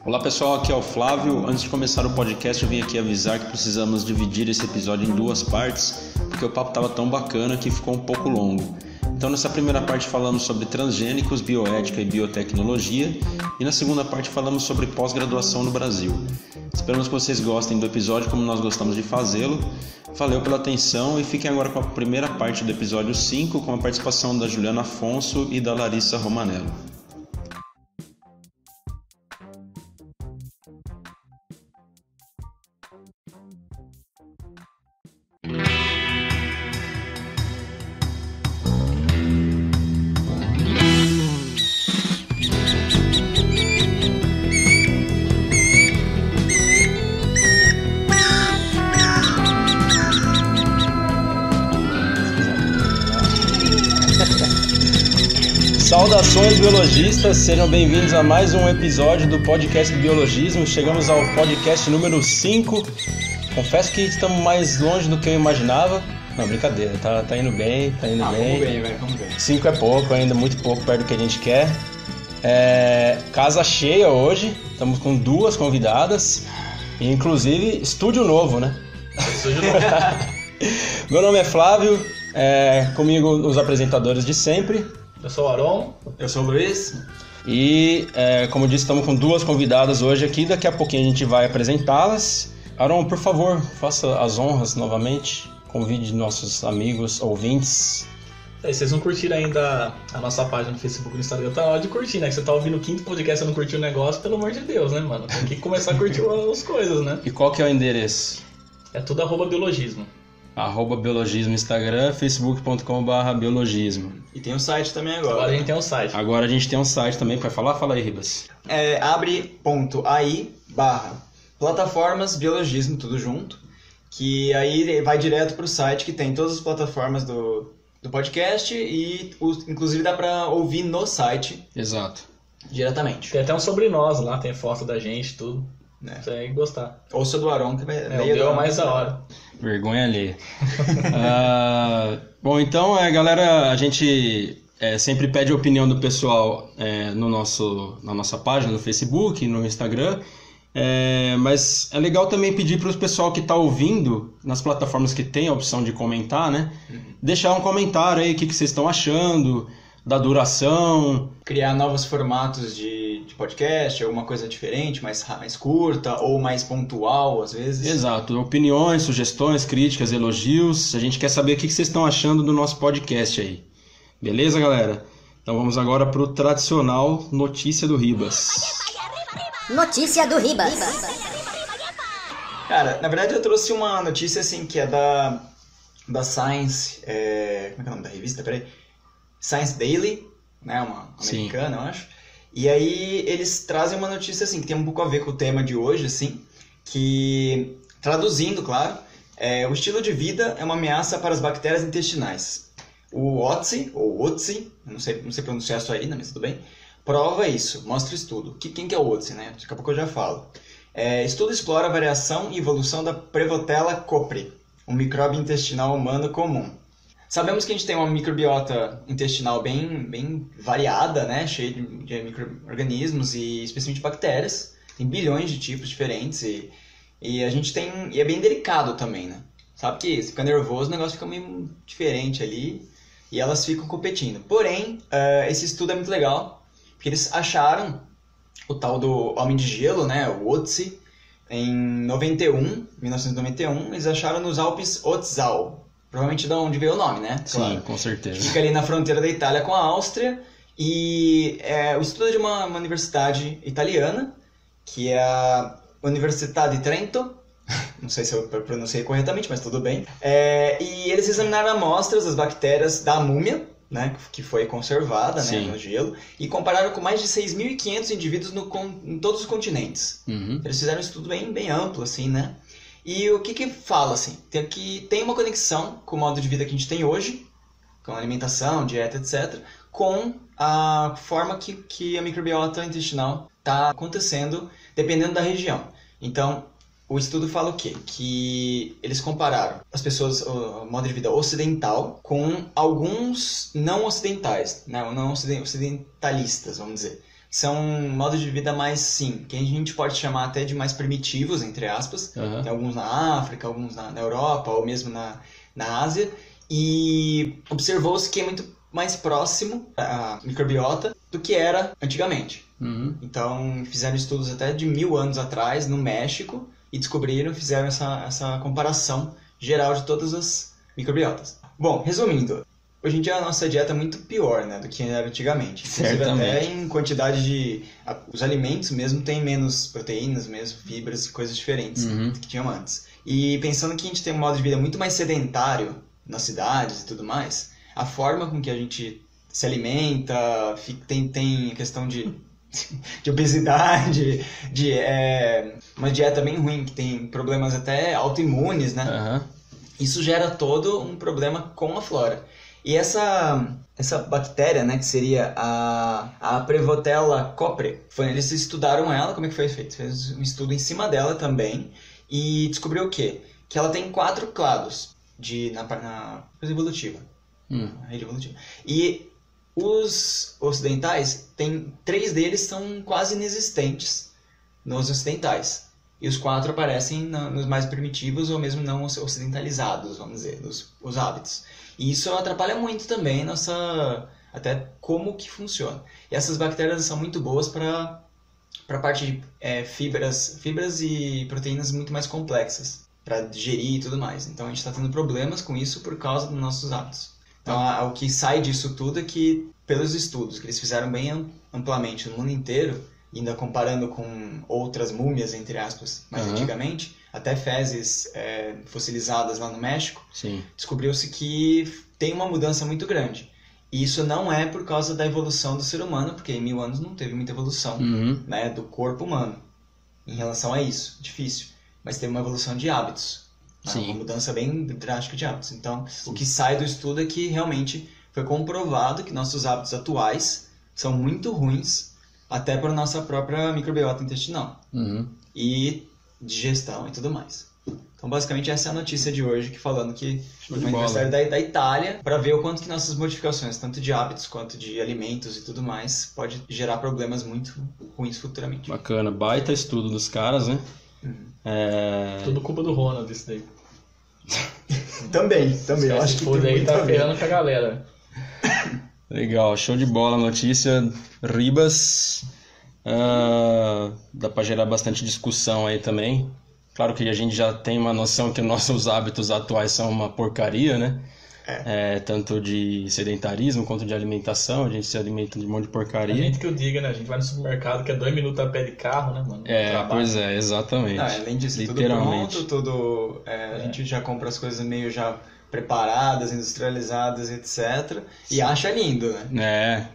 Olá pessoal, aqui é o Flávio. Antes de começar o podcast eu vim aqui avisar que precisamos dividir esse episódio em duas partes, porque o papo estava tão bacana que ficou um pouco longo. Então nessa primeira parte falamos sobre transgênicos, bioética e biotecnologia, e na segunda parte falamos sobre pós-graduação no Brasil. Esperamos que vocês gostem do episódio como nós gostamos de fazê-lo. Valeu pela atenção e fiquem agora com a primeira parte do episódio 5, com a participação da Juliana Afonso e da Larissa Romanello. Saudações biologistas, sejam bem-vindos a mais um episódio do podcast do Biologismo. Chegamos ao podcast número 5. Confesso que estamos mais longe do que eu imaginava. Não, brincadeira, tá indo bem, bem. Vamos bem, velho, vamos bem. 5 é pouco ainda, muito pouco perto do que a gente quer. Casa cheia hoje, estamos com duas convidadas, e inclusive estúdio novo, né? Estúdio novo. Meu nome é Flávio, comigo os apresentadores de sempre. Eu sou o Aron. Eu sou o Luiz. E, como disse, estamos com duas convidadas hoje aqui. Daqui a pouquinho a gente vai apresentá-las. Aron, por favor, faça as honras novamente. Convide nossos amigos, ouvintes. Vocês não curtiram ainda a nossa página no Facebook e no Instagram, tá na hora de curtir, né? Que você tá ouvindo o quinto podcast e não curtiu o negócio, pelo amor de Deus, né, mano? Tem que começar a curtir as coisas, né? E qual que é o endereço? É tudo @biologismo. @biologismo Instagram, facebook.com/biologismo. E tem o site também agora. Agora a gente tem um site. Agora a gente tem um site também, para falar? Fala aí, Ribas. É abre.ai/plataformas biologismo, tudo junto. Que aí vai direto pro site que tem todas as plataformas do podcast e inclusive dá pra ouvir no site Exato. diretamente. Tem até um sobre nós lá, tem foto da gente, tudo. Você vai gostar. Ouça do Aron, que vai O deu mais da hora. Vergonha alheia. Bom, então, galera, a gente sempre pede a opinião do pessoal na nossa página, no Facebook, no Instagram. Mas é legal também pedir para o pessoal que está ouvindo, nas plataformas que tem a opção de comentar, né? Deixar um comentário aí, o que vocês estão achando, da duração. Criar novos formatos de podcast, alguma coisa diferente, mais curta ou mais pontual, às vezes. Exato. Opiniões, sugestões, críticas, elogios. A gente quer saber o que vocês estão achando do nosso podcast aí. Beleza, galera? Então vamos agora para o tradicional Notícia do Ribas. Notícia do Ribas. Cara, na verdade eu trouxe uma notícia assim que é da Science, como é que é o nome da revista? Peraí. Science Daily, né, uma americana, eu acho. E aí eles trazem uma notícia assim que tem um pouco a ver com o tema de hoje, assim, que traduzindo, claro, o estilo de vida é uma ameaça para as bactérias intestinais. O Otzi, ou Otzi, não sei pronunciar isso aí, mas tudo bem. Prova isso, mostra o estudo. Quem que é o Otzi, né? Daqui a pouco eu já falo. Estudo explora a variação e evolução da Prevotella copri, um micróbio intestinal humano comum. Sabemos que a gente tem uma microbiota intestinal bem variada, né? Cheia de micro-organismos e especialmente bactérias. Tem bilhões de tipos diferentes e a gente tem... E é bem delicado também, né? Sabe que se fica nervoso o negócio fica meio diferente ali e elas ficam competindo. Porém, esse estudo é muito legal. Porque eles acharam o tal do Homem de Gelo, né, o Otzi, em 1991, eles acharam nos Alpes Otzau. Provavelmente de onde veio o nome, né? Sim, claro. Com certeza. Fica ali na fronteira da Itália com a Áustria. E o estudo é de uma universidade italiana, que é a Università di Trento. Não sei se eu pronunciei corretamente, mas tudo bem. E eles examinaram amostras das bactérias da múmia, né, que foi conservada, né, no gelo, e compararam com mais de 6.500 indivíduos em todos os continentes. Uhum. Eles fizeram um estudo bem amplo, assim, né? E o que fala, assim? Tem uma conexão com o modo de vida que a gente tem hoje, com a alimentação, dieta, etc., com a forma que a microbiota intestinal está acontecendo, dependendo da região. Então, o estudo fala o quê? Que eles compararam as pessoas, o modo de vida ocidental, com alguns não ocidentais, né? Não ocidentalistas, vamos dizer. São modos de vida mais, sim, que a gente pode chamar até de mais primitivos, entre aspas. Uhum. Tem alguns na África, alguns na Europa, ou mesmo na Ásia. E observou-se que é muito mais próximo à microbiota do que era antigamente. Uhum. Então, fizeram estudos até de 1000 anos atrás, no México, e fizeram essa comparação geral de todas as microbiotas. Bom, resumindo, hoje em dia a nossa dieta é muito pior, né, do que era antigamente. Inclusive até em quantidade de... Os alimentos mesmo têm menos proteínas, mesmo fibras e coisas diferentes do que tinham antes. E pensando que a gente tem um modo de vida muito mais sedentário nas cidades e tudo mais, a forma com que a gente se alimenta, tem a questão de obesidade, uma dieta bem ruim, que tem problemas até autoimunes, né? Uhum. Isso gera todo um problema com a flora. E essa bactéria, né, que seria a Prevotella copre, eles estudaram ela, como é que foi feito? Fez um estudo em cima dela também e descobriu o quê? Que ela tem 4 clados na coisa evolutiva. A rede evolutiva. E os ocidentais, 3 deles são quase inexistentes nos ocidentais. E os 4 aparecem nos mais primitivos ou mesmo não ocidentalizados, vamos dizer, os hábitos. E isso atrapalha muito também até como que funciona. E essas bactérias são muito boas para a parte de fibras e proteínas muito mais complexas, para digerir e tudo mais. Então a gente está tendo problemas com isso por causa dos nossos hábitos. Então o que sai disso tudo é que, pelos estudos que eles fizeram bem amplamente no mundo inteiro, ainda comparando com outras múmias, entre aspas, mais antigamente, até fezes fossilizadas lá no México, descobriu-se que tem uma mudança muito grande. E isso não é por causa da evolução do ser humano, porque em 1000 anos não teve muita evolução né, do corpo humano em relação a isso, difícil. Mas teve uma evolução de hábitos, né? Uma mudança bem drástica de hábitos. Então, o que sai do estudo é que realmente foi comprovado que nossos hábitos atuais são muito ruins, até para a nossa própria microbiota intestinal e digestão e tudo mais. Então, basicamente, essa é a notícia de hoje, falando que foi uma universidade da Itália, para ver o quanto que nossas modificações, tanto de hábitos quanto de alimentos e tudo mais, pode gerar problemas muito ruins futuramente. Bacana, baita estudo dos caras, né? Tudo culpa do Ronald, isso daí. Também, eu acho que tudo aí tá ferrando com a galera. Legal, show de bola a notícia. Ribas, dá pra gerar bastante discussão aí também. Claro que a gente já tem uma noção que nossos hábitos atuais são uma porcaria, né? Tanto de sedentarismo quanto de alimentação, a gente se alimenta de um monte de porcaria. A gente que eu diga, né? A gente vai no supermercado que é 2 minutos a pé de carro, né, mano? Pois é, exatamente. Além disso, literalmente. tudo pronto, a gente já compra as coisas meio já preparadas, industrializadas, etc. E acha lindo, né?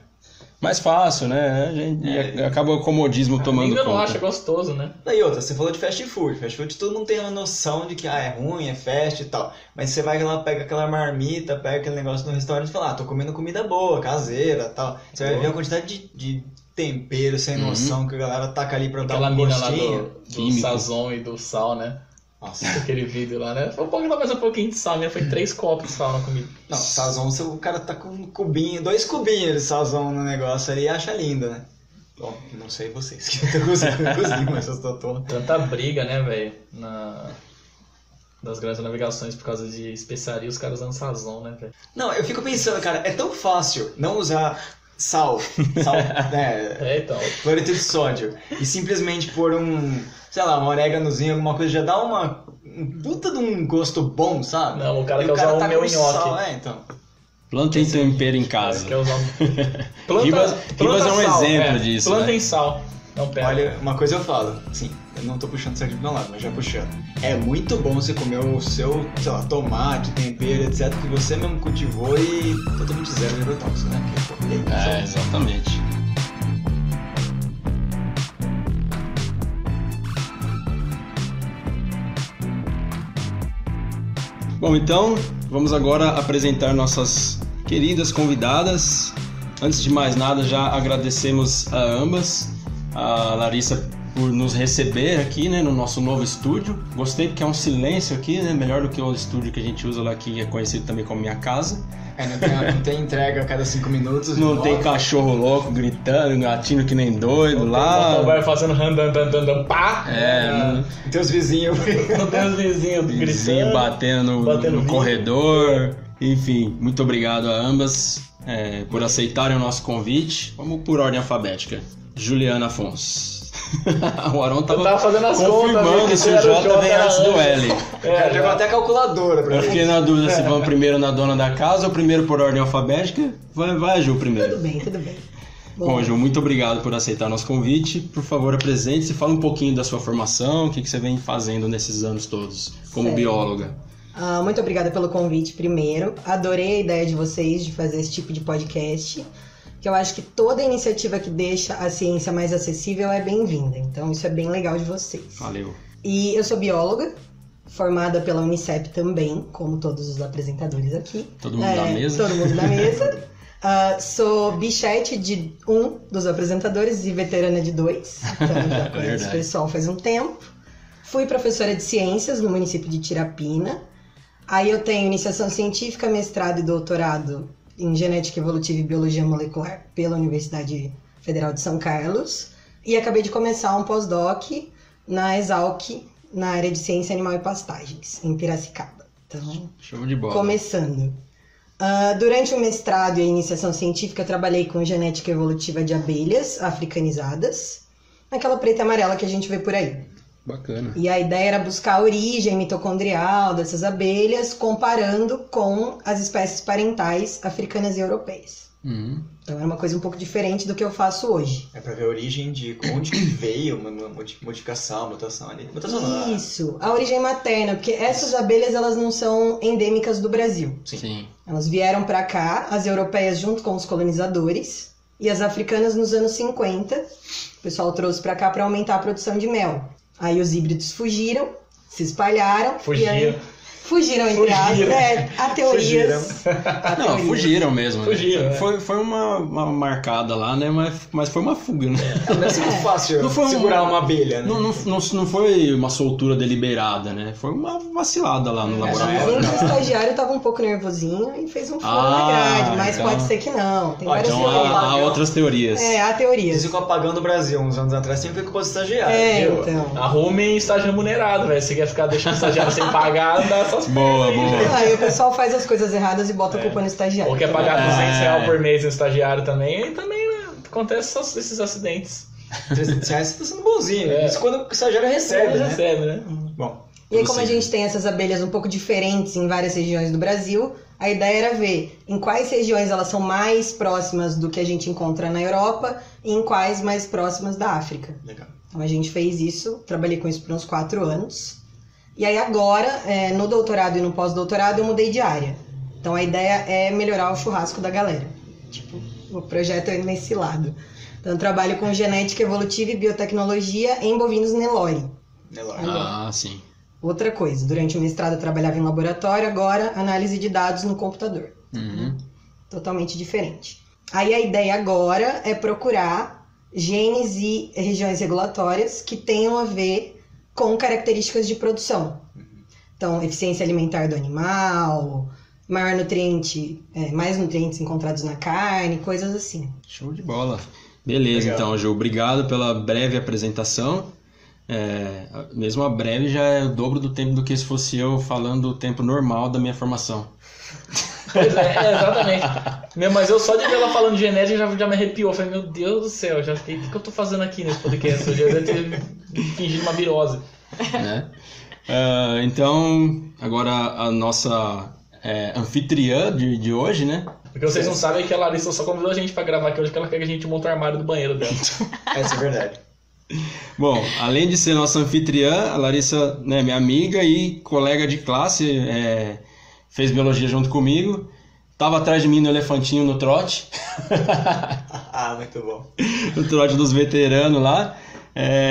Mais fácil, né? A gente acaba o comodismo tomando ainda conta. não acha gostoso, né? E outra, você falou de fast food. Fast food todo mundo tem uma noção de que é ruim, é fast e tal. Mas você vai lá, pega aquela marmita, pega aquele negócio no restaurante e fala, tô comendo comida boa, caseira e tal. Você vai ver a quantidade de tempero sem noção que a galera taca ali pra dar um gostinho. Do sazon e do sal, né? Nossa, aquele vídeo lá, né? Pode dar mais um pouquinho de sal, né? Foi 3 copos de sal na comida. Não, sazon, o cara tá com um cubinho, 2 cubinhos de sazon no negócio ali e acha lindo, né? Bom, não sei vocês que estão cozinhando, mas eu tô tola. Tanta briga, né, velho? Das grandes navegações por causa de especiaria, os caras usando sazon, né, velho? Não, eu fico pensando, cara, é tão fácil não usar sal, né? Então. Cloreto de sódio. E simplesmente pôr sei lá, um oréganozinho, alguma coisa, já dá um puta de um gosto bom, sabe? Não, o cara quer usar o meu nhoque. Então. Plantem tempero em casa. Quer usar Ribas é um exemplo disso, plantem né? sal. Não pega. Olha, uma coisa eu falo, assim, eu não tô puxando isso aqui pro meu lado, mas já puxando. É muito bom você comer o seu, sei lá, tomate, tempero, etc, que você mesmo cultivou e totalmente zero de agrotóxico, né? Exatamente. Bom, então, vamos agora apresentar nossas queridas convidadas. Antes de mais nada, já agradecemos a ambas. A Larissa por nos receber aqui, né, no nosso novo estúdio. Gostei porque é um silêncio aqui, né, melhor do que o estúdio que a gente usa lá, que é conhecido também como minha casa. Não tem entrega a cada 5 minutos. Não tem cachorro louco gritando, latindo que nem doido lá. Não vai fazendo pá. Não tem os vizinhos. Não tem os vizinhos Vizinho gritando. batendo no corredor. Enfim, muito obrigado a ambas por aceitarem o nosso convite. Vamos por ordem alfabética. Juliana Afonso. O Aron tava fazendo as confirmando contas, se o J vem antes do L. Pegou até a calculadora pra Eu fiquei na dúvida se vamos primeiro na dona da casa ou primeiro por ordem alfabética. Vai, Ju, primeiro. Tudo bem. Bom, Ju, muito obrigado por aceitar nosso convite. Por favor, apresente-se, fala um pouquinho da sua formação, o que você vem fazendo nesses anos todos como bióloga. Muito obrigada pelo convite primeiro. Adorei a ideia de vocês de fazer esse tipo de podcast, que eu acho que toda iniciativa que deixa a ciência mais acessível é bem-vinda. Então isso é bem legal de vocês. Valeu. E eu sou bióloga, formada pela Unicep também, como todos os apresentadores aqui. Todo mundo da mesa? Todo mundo da mesa. Sou bichete de um dos apresentadores e veterana de 2. Então já conheço o pessoal faz um tempo. Fui professora de ciências no município de Tirapina. Aí eu tenho iniciação científica, mestrado e doutorado em Genética Evolutiva e Biologia Molecular pela Universidade Federal de São Carlos. E acabei de começar um pós-doc na Exalc, na área de Ciência Animal e Pastagens, em Piracicaba. Então, show de bola. Começando. Durante o mestrado e a iniciação científica, trabalhei com genética evolutiva de abelhas africanizadas, aquela preta e amarela que a gente vê por aí. Bacana. E a ideia era buscar a origem mitocondrial dessas abelhas, comparando com as espécies parentais africanas e europeias. Então era uma coisa um pouco diferente do que eu faço hoje. É pra ver a origem de onde que veio uma modificação, mutação ali. Isso, a origem materna, porque essas abelhas elas não são endêmicas do Brasil. Sim. Elas vieram para cá, as europeias junto com os colonizadores, e as africanas nos anos 50, o pessoal trouxe para cá para aumentar a produção de mel. Aí os híbridos fugiram, se espalharam. Fugiram entre aspas. Há teorias. Não, fugiram mesmo. Fugiram, né? Foi uma marcada lá, né? Mas foi uma fuga, né? Não deve ser muito fácil segurar uma abelha, né? Não foi uma soltura deliberada, né? Foi uma vacilada lá no laboratório. O estagiário tava um pouco nervosinho e fez um furo na grade, mas então, pode ser que não. Tem várias teorias. Há outras teorias. Há teorias. Eles ficam apagando o Brasil uns anos atrás, sempre culpa do estagiário. Então. Arrumem estágio remunerado, velho. Se quer ficar deixando o estagiário sem pagar, dá essas Boa. Aí o pessoal faz as coisas erradas e bota a culpa no estagiário. Ou quer pagar R$200 por mês no estagiário também, aí também acontece esses acidentes. R$300 você tá sendo bonzinho. Isso quando o estagiário recebe, né? Bom. E aí, como a gente tem essas abelhas um pouco diferentes em várias regiões do Brasil, a ideia era ver em quais regiões elas são mais próximas do que a gente encontra na Europa e em quais mais próximas da África. Legal. Então a gente fez isso, trabalhei com isso por uns 4 anos. E aí agora, no doutorado e no pós-doutorado, eu mudei de área. Então a ideia é melhorar o churrasco da galera. Tipo, o projeto é nesse lado. Então eu trabalho com genética evolutiva e biotecnologia em bovinos Nelore. Sim. Outra coisa, durante o mestrado eu trabalhava em laboratório, agora análise de dados no computador. Totalmente diferente. Aí a ideia agora é procurar genes e regiões regulatórias que tenham a ver com características de produção. Então, eficiência alimentar do animal, mais nutrientes encontrados na carne, coisas assim. Show de bola. Beleza, legal. Então, Ju, obrigado pela breve apresentação. Mesmo a breve já é o dobro do tempo do que se fosse eu falando o tempo normal da minha formação. Pois exatamente. Mas eu só de ver ela falando de genética já me arrepiou. Eu falei, meu Deus do céu, o que eu tô fazendo aqui nesse podcast? Eu já deve ter fingido uma virose. Né? Então, agora a nossa anfitriã de hoje, né? Porque vocês não sabem que a Larissa só convidou a gente pra gravar aqui hoje, que ela quer que a gente monte o armário do banheiro dela. Essa é verdade. Bom, além de ser nossa anfitriã, a Larissa, né, minha amiga e colega de classe, fez biologia junto comigo, tava atrás de mim no elefantinho no trote. Muito bom. No trote dos veteranos lá.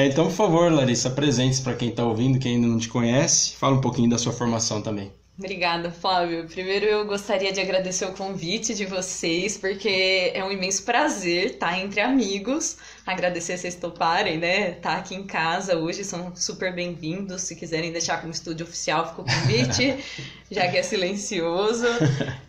Então, por favor, Larissa, apresente-se para quem está ouvindo, quem ainda não te conhece. Fala um pouquinho da sua formação também. Obrigada, Flávio. Primeiro eu gostaria de agradecer o convite de vocês, porque é um imenso prazer estar entre amigos, agradecer vocês toparem, né? Tá aqui em casa hoje, são super bem-vindos. Se quiserem deixar como estúdio oficial, fica o convite, já que é silencioso.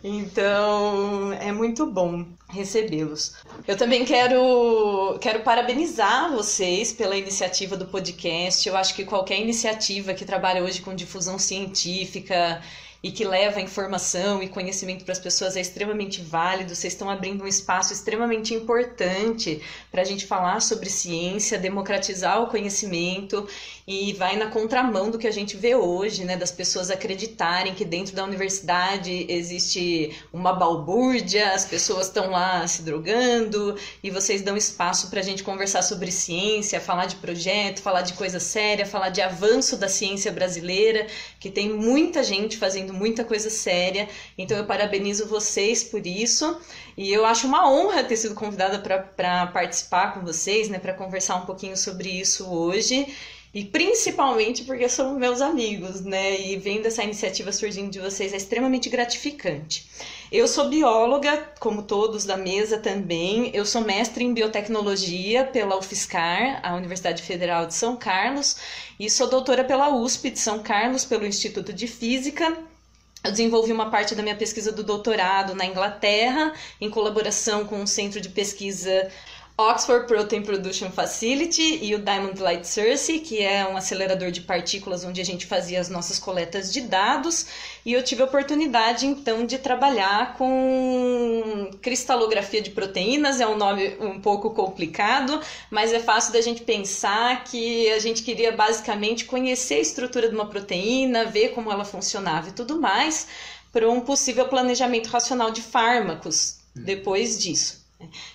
Então, é muito bom recebê-los. Eu também quero parabenizar vocês pela iniciativa do podcast. Eu acho que qualquer iniciativa que trabalha hoje com difusão científica e que leva informação e conhecimento para as pessoas é extremamente válido. Vocês estão abrindo um espaço extremamente importante para a gente falar sobre ciência, democratizar o conhecimento, e vai na contramão do que a gente vê hoje, né, das pessoas acreditarem que dentro da universidade existe uma balbúrdia, as pessoas estão lá se drogando, e vocês dão espaço para a gente conversar sobre ciência, falar de projeto, falar de coisa séria, falar de avanço da ciência brasileira, que tem muita gente fazendo muita coisa séria. Então eu parabenizo vocês por isso, e eu acho uma honra ter sido convidada para participar com vocês, né, para conversar um pouquinho sobre isso hoje. E principalmente porque são meus amigos, né? E vendo essa iniciativa surgindo de vocês é extremamente gratificante. Eu sou bióloga, como todos da mesa também. Eu sou mestre em biotecnologia pela UFSCar, a Universidade Federal de São Carlos, e sou doutora pela USP de São Carlos, pelo Instituto de Física. Eu desenvolvi uma parte da minha pesquisa do doutorado na Inglaterra, em colaboração com o Centro de Pesquisa Oxford Protein Production Facility e o Diamond Light Source, que é um acelerador de partículas onde a gente fazia as nossas coletas de dados, e eu tive a oportunidade então de trabalhar com cristalografia de proteínas. É um nome um pouco complicado, mas é fácil da gente pensar que a gente queria basicamente conhecer a estrutura de uma proteína, ver como ela funcionava e tudo mais, para um possível planejamento racional de fármacos depois disso.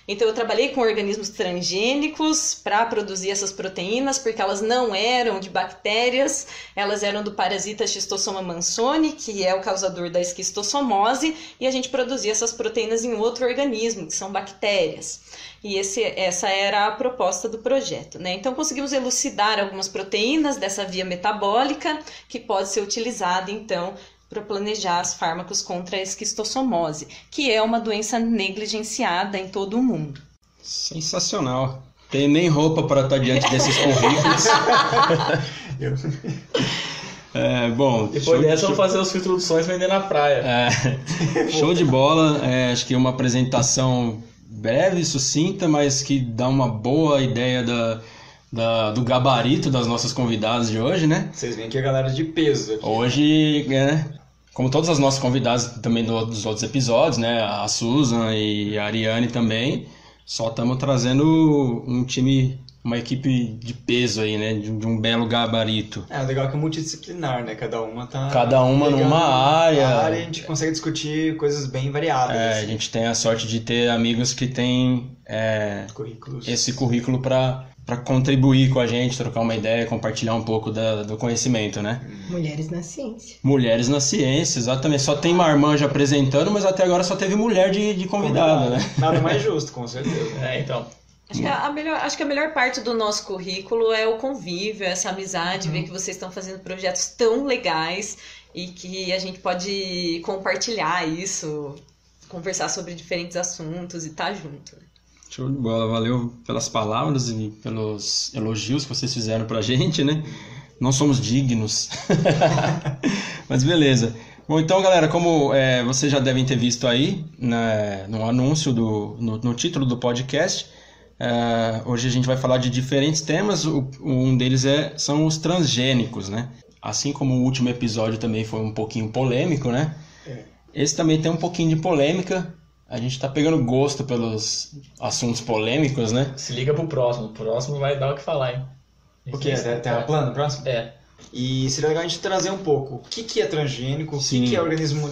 Então eu trabalhei com organismos transgênicos para produzir essas proteínas, porque elas não eram de bactérias, elas eram do parasita Schistossoma mansoni, que é o causador da esquistossomose, e a gente produzia essas proteínas em outro organismo, que são bactérias. E essa era a proposta do projeto, né? Então conseguimos elucidar algumas proteínas dessa via metabólica, que pode ser utilizada então para planejar os fármacos contra a esquistossomose, que é uma doença negligenciada em todo o mundo. Sensacional. Tem nem roupa para estar diante desses currículos. Bom, depois dessa eu vou fazer os introduções vender na praia. Show de bola. Acho que é uma apresentação breve, sucinta, mas que dá uma boa ideia do gabarito das nossas convidadas de hoje, né? Vocês veem que a galera de peso aqui. Hoje, como todas as nossas convidadas também dos outros episódios, né? A Susan e a Ariane também, só estamos trazendo um time, uma equipe de peso aí, né? De um belo gabarito. É legal que é multidisciplinar, né? Cada uma numa área. A gente consegue discutir coisas bem variadas. A gente tem a sorte de ter amigos que têm esse currículo para contribuir com a gente, trocar uma ideia, compartilhar um pouco do conhecimento, né? Mulheres na ciência. Mulheres na ciência, exatamente. Só tem marmanja apresentando, mas até agora só teve mulher de convidada, né? Nada mais justo, com certeza. Então. Acho que a melhor parte do nosso currículo é o convívio, essa amizade, ver que vocês estão fazendo projetos tão legais e que a gente pode compartilhar isso, conversar sobre diferentes assuntos e estar junto. Show de bola, valeu pelas palavras e pelos elogios que vocês fizeram pra gente, né? Não somos dignos. Mas beleza. Bom, então galera, como vocês já devem ter visto aí no anúncio, no título do podcast, hoje a gente vai falar de diferentes temas. Um deles são os transgênicos, né? Assim como o último episódio também foi um pouquinho polêmico, né? Esse também tem um pouquinho de polêmica. A gente tá pegando gosto pelos assuntos polêmicos, né? Se liga pro próximo. O próximo vai dar o que falar, hein? O que? Terra plana, próximo? E seria legal a gente trazer um pouco o que é transgênico, o que é organismo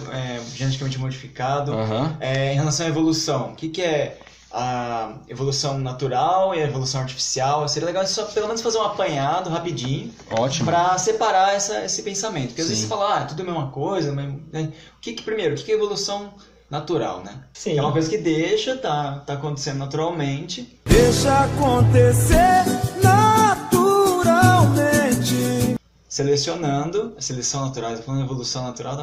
geneticamente modificado, em relação à evolução. O que é a evolução natural e a evolução artificial. Seria legal só pelo menos fazer um apanhado rapidinho. Ótimo. Para separar esse pensamento. Porque às vezes você fala, tudo é a mesma coisa. Né? Primeiro, o que é evolução natural, né? Sim. Que é uma coisa que tá acontecendo naturalmente. Deixa acontecer naturalmente. Selecionando, seleção natural, tô falando evolução natural,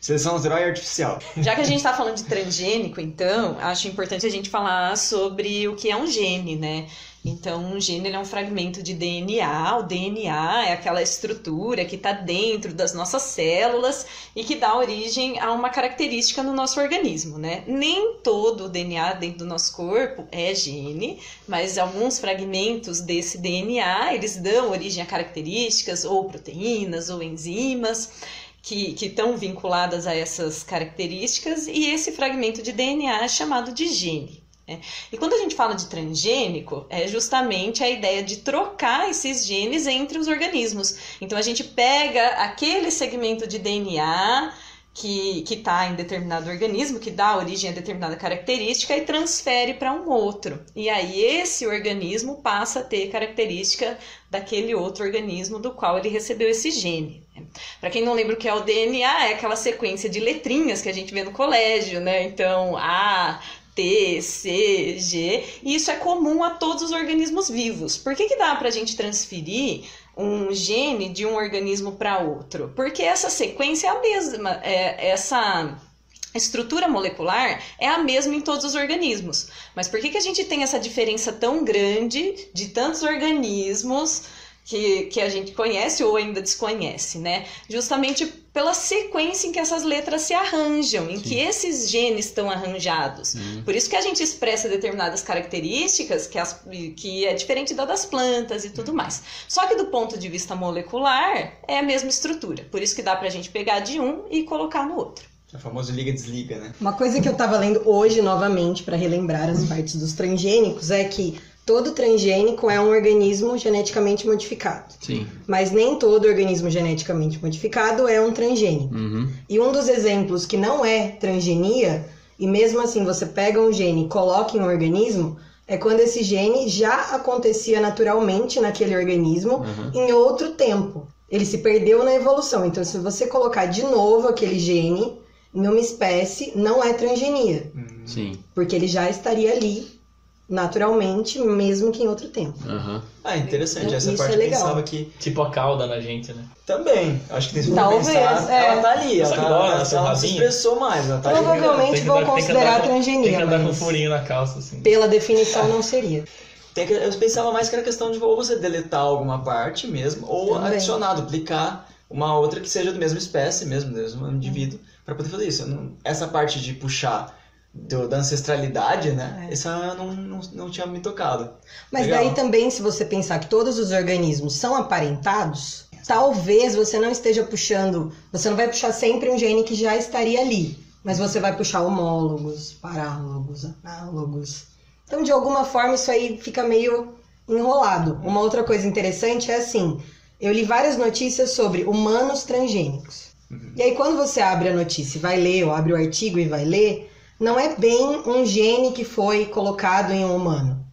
seleção natural e artificial. Já que a gente está falando de transgênico, então, acho importante a gente falar sobre o que é um gene, né? Então, um gene ele é um fragmento de DNA. O DNA é aquela estrutura que está dentro das nossas células e que dá origem a uma característica no nosso organismo, né? Nem todo o DNA dentro do nosso corpo é gene, mas alguns fragmentos desse DNA, eles dão origem a características, ou proteínas, ou enzimas, que estão vinculadas a essas características, e esse fragmento de DNA é chamado de gene. E quando a gente fala de transgênico, é justamente a ideia de trocar esses genes entre os organismos. Então a gente pega aquele segmento de DNA que está em determinado organismo, que dá origem a determinada característica, e transfere para um outro. E aí esse organismo passa a ter característica daquele outro organismo do qual ele recebeu esse gene. Para quem não lembra o que é o DNA, é aquela sequência de letrinhas que a gente vê no colégio, né? Então, A, T, C, G, e isso é comum a todos os organismos vivos. Por que dá para a gente transferir um gene de um organismo para outro? Porque essa sequência é a mesma, essa estrutura molecular é a mesma em todos os organismos. Mas por que a gente tem essa diferença tão grande de tantos organismos que a gente conhece ou ainda desconhece, né? Justamente pela sequência em que essas letras se arranjam, em que esses genes estão arranjados. Por isso que a gente expressa determinadas características que é diferente das plantas e tudo mais. Só que do ponto de vista molecular, é a mesma estrutura. Por isso que dá pra gente pegar de um e colocar no outro. É o famoso liga-desliga, né? Uma coisa que eu tava lendo hoje novamente para relembrar as partes dos transgênicos é que todo transgênico é um organismo geneticamente modificado. Sim. Mas nem todo organismo geneticamente modificado é um transgênico. E um dos exemplos que não é transgenia, e mesmo assim você pega um gene e coloca em um organismo, é quando esse gene já acontecia naturalmente naquele organismo em outro tempo. Ele se perdeu na evolução. Então, se você colocar de novo aquele gene em uma espécie, não é transgenia. Sim. Porque ele já estaria ali naturalmente, mesmo que em outro tempo. Ah, interessante. Então, essa isso parte é eu legal. pensava que... Tipo a cauda na gente, né? Também. Acho que tem que Talvez, pensar. Ela tá ali. Ela, Sabe agora, ela seu se rabinho? expressou mais. Ela tá ali. Provavelmente vão considerar transgenia, Tem que andar com mas furinho na calça, assim. pela definição não seria. Eu pensava mais que era questão de ou você deletar alguma parte mesmo, ou Também. adicionar, duplicar uma outra que seja da mesma espécie mesmo, do mesmo indivíduo, para poder fazer isso. Essa parte de puxar da ancestralidade, né? Essa eu não tinha me tocado. Mas Legal. daí também, se você pensar que todos os organismos são aparentados, talvez você não esteja puxando... Você não vai puxar sempre um gene que já estaria ali. Mas você vai puxar homólogos, parálogos, análogos. Então, de alguma forma, isso aí fica meio enrolado. Uma outra coisa interessante é assim... Eu li várias notícias sobre humanos transgênicos. E aí, quando você abre a notícia e vai ler, ou abre o artigo e vai ler... Não é bem um gene que foi colocado em um humano.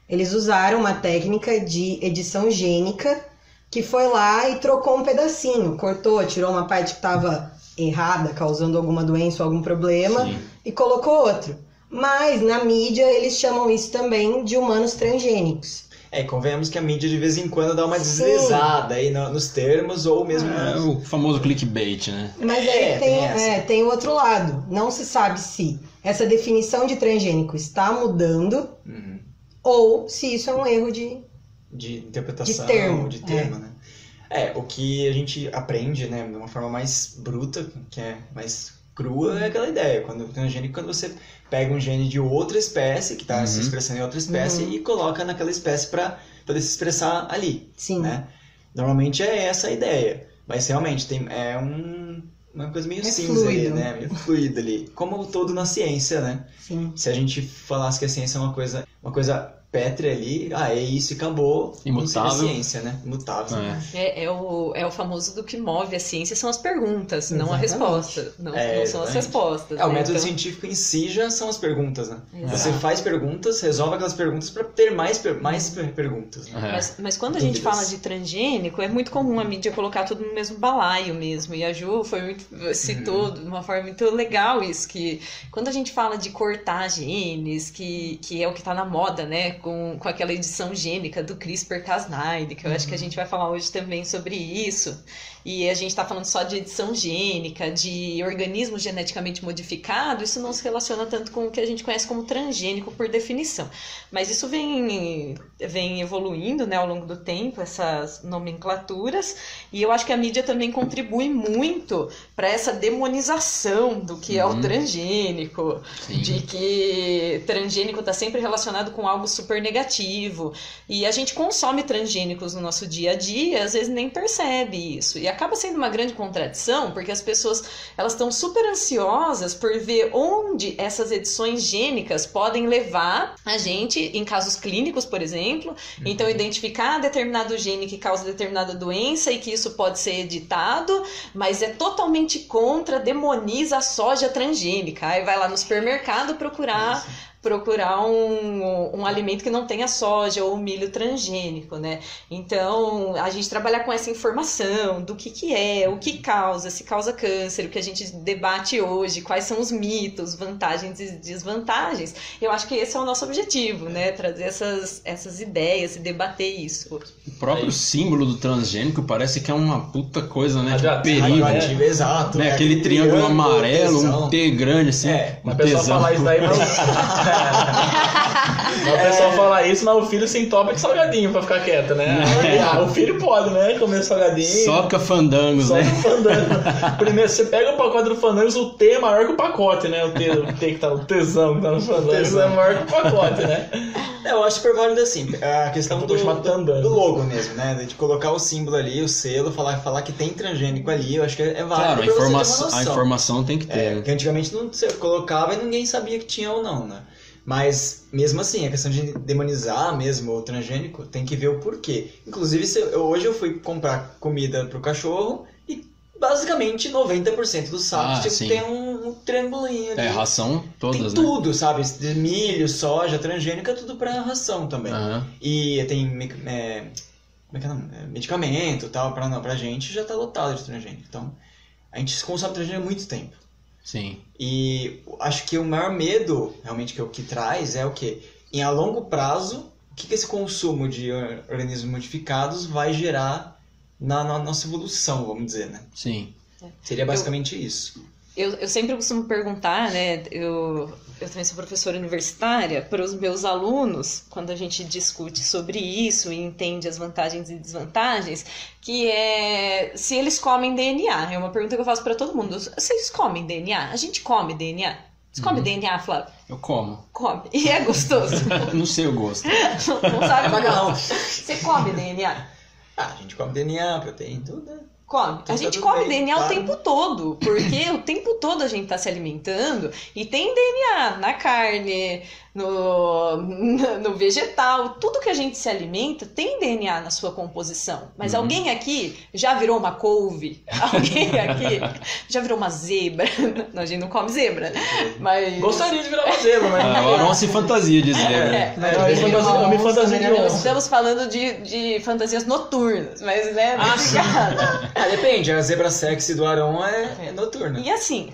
Eles usaram uma técnica de edição gênica que foi lá e trocou um pedacinho, cortou, tirou uma parte que estava errada, causando alguma doença ou algum problema, e colocou outro. Mas na mídia eles chamam isso também de humanos transgênicos. E convenhamos que a mídia de vez em quando dá uma deslizada aí nos termos ou mesmo... É o famoso clickbait, né? Mas aí tem o outro lado. Não se sabe se essa definição de transgênico está mudando ou se isso é um erro de interpretação, de termo, né? O que a gente aprende, né, de uma forma mais bruta, que é mais crua, é aquela ideia. Quando transgênico, quando você pega um gene de outra espécie, que está se expressando em outra espécie, e coloca naquela espécie para poder se expressar ali. Sim. Né? Normalmente é essa a ideia. Mas realmente uma coisa meio cinza fluido. ali, né? Meio fluida ali. Como todo na ciência, né? Sim. Se a gente falasse que a ciência é uma coisa pétrea ali, é isso e acabou. Imutável. Não seria ciência, né? Imutável. É o famoso do que move a ciência são as perguntas, não a resposta. Não são as respostas. O né? método Então, científico em si já são as perguntas, né? Exato. Você faz perguntas, resolve aquelas perguntas para ter mais perguntas. Né? Mas quando a gente fala de transgênico, é muito comum a mídia colocar tudo no mesmo balaio mesmo. E a Ju citou de uma forma muito legal isso, que quando a gente fala de cortar genes, que é o que está na moda, né? com aquela edição gênica do CRISPR-Cas9, que eu acho que a gente vai falar hoje também sobre isso. E a gente está falando só de edição gênica, de organismo geneticamente modificado, isso não se relaciona tanto com o que a gente conhece como transgênico por definição. Mas isso vem evoluindo, né, ao longo do tempo, essas nomenclaturas, e eu acho que a mídia também contribui muito para essa demonização do que é o transgênico, de que transgênico está sempre relacionado com algo super negativo, e a gente consome transgênicos no nosso dia a dia, às vezes nem percebe isso, e acaba sendo uma grande contradição, porque as pessoas elas estão super ansiosas por ver onde essas edições gênicas podem levar a gente, em casos clínicos, por exemplo, então identificar determinado gene que causa determinada doença e que isso pode ser editado, mas é totalmente contra, demoniza a soja transgênica, aí vai lá no supermercado procurar um alimento que não tenha soja ou milho transgênico, né? Então, a gente trabalhar com essa informação do que é, o que causa, se causa câncer, o que a gente debate hoje, quais são os mitos, vantagens e desvantagens, eu acho que esse é o nosso objetivo, né? Trazer essas ideias e debater isso. O próprio símbolo do transgênico parece que é uma puta coisa, né? Tipo, Radioativo, exato. Né? Aquele triângulo amarelo, um T grande assim. Mas o pessoal fala isso daí, o pessoal fala isso, mas o filho se entope de salgadinho pra ficar quieto, né? O filho pode, né? Comer salgadinho. Soca fandangos, né? Fandango. Primeiro, você pega o pacote do fandangos, o T é maior que o pacote, né? O T que tá, o tesão que tá no fandangos é maior que o pacote, né? Eu acho super válido assim, a questão do logo mesmo, né? De colocar o símbolo ali, o selo, falar que tem transgênico ali, eu acho que é válido. Claro, a informação tem que ter. Porque antigamente não você colocava e ninguém sabia que tinha ou não, né? Mas, mesmo assim, a questão de demonizar mesmo o transgênico, tem que ver o porquê. Inclusive, hoje eu fui comprar comida pro cachorro e basicamente 90% dos sacos tem um triangulinho ali. Ração todas, tem tudo, sabe? De milho, soja, transgênica, tudo pra ração também. E tem medicamento e tal, pra gente já tá lotado de transgênico. Então, a gente consome transgênico há muito tempo. Sim. E acho que o maior medo, realmente, que traz é o quê? A longo prazo, o que esse consumo de organismos modificados vai gerar na nossa evolução, vamos dizer, né? Sim. Seria basicamente isso. Eu sempre costumo perguntar, né? Eu também sou professora universitária, para os meus alunos, quando a gente discute sobre isso e entende as vantagens e desvantagens, que é se eles comem DNA. É uma pergunta que eu faço para todo mundo. Vocês comem DNA? A gente come DNA? Você come DNA, Flávio? Eu como. Come. E é gostoso? Não sei o gosto. Não sabe o gosto. Você come DNA? A gente come DNA, proteína, tudo, né? Come. A gente come DNA o tempo todo, porque o tempo todo a gente está se alimentando e tem DNA na carne, no vegetal, tudo que a gente se alimenta tem DNA na sua composição. Mas alguém aqui já virou uma couve? Alguém aqui já virou uma zebra? Não, a gente não come zebra, mas... Gostaria de virar uma zebra, mas... Agora não se fantasia de zebra. Eu me fantasia de onça. Estamos falando de fantasias noturnas, mas né... Depende, a zebra sexy do Aron é noturna. E assim,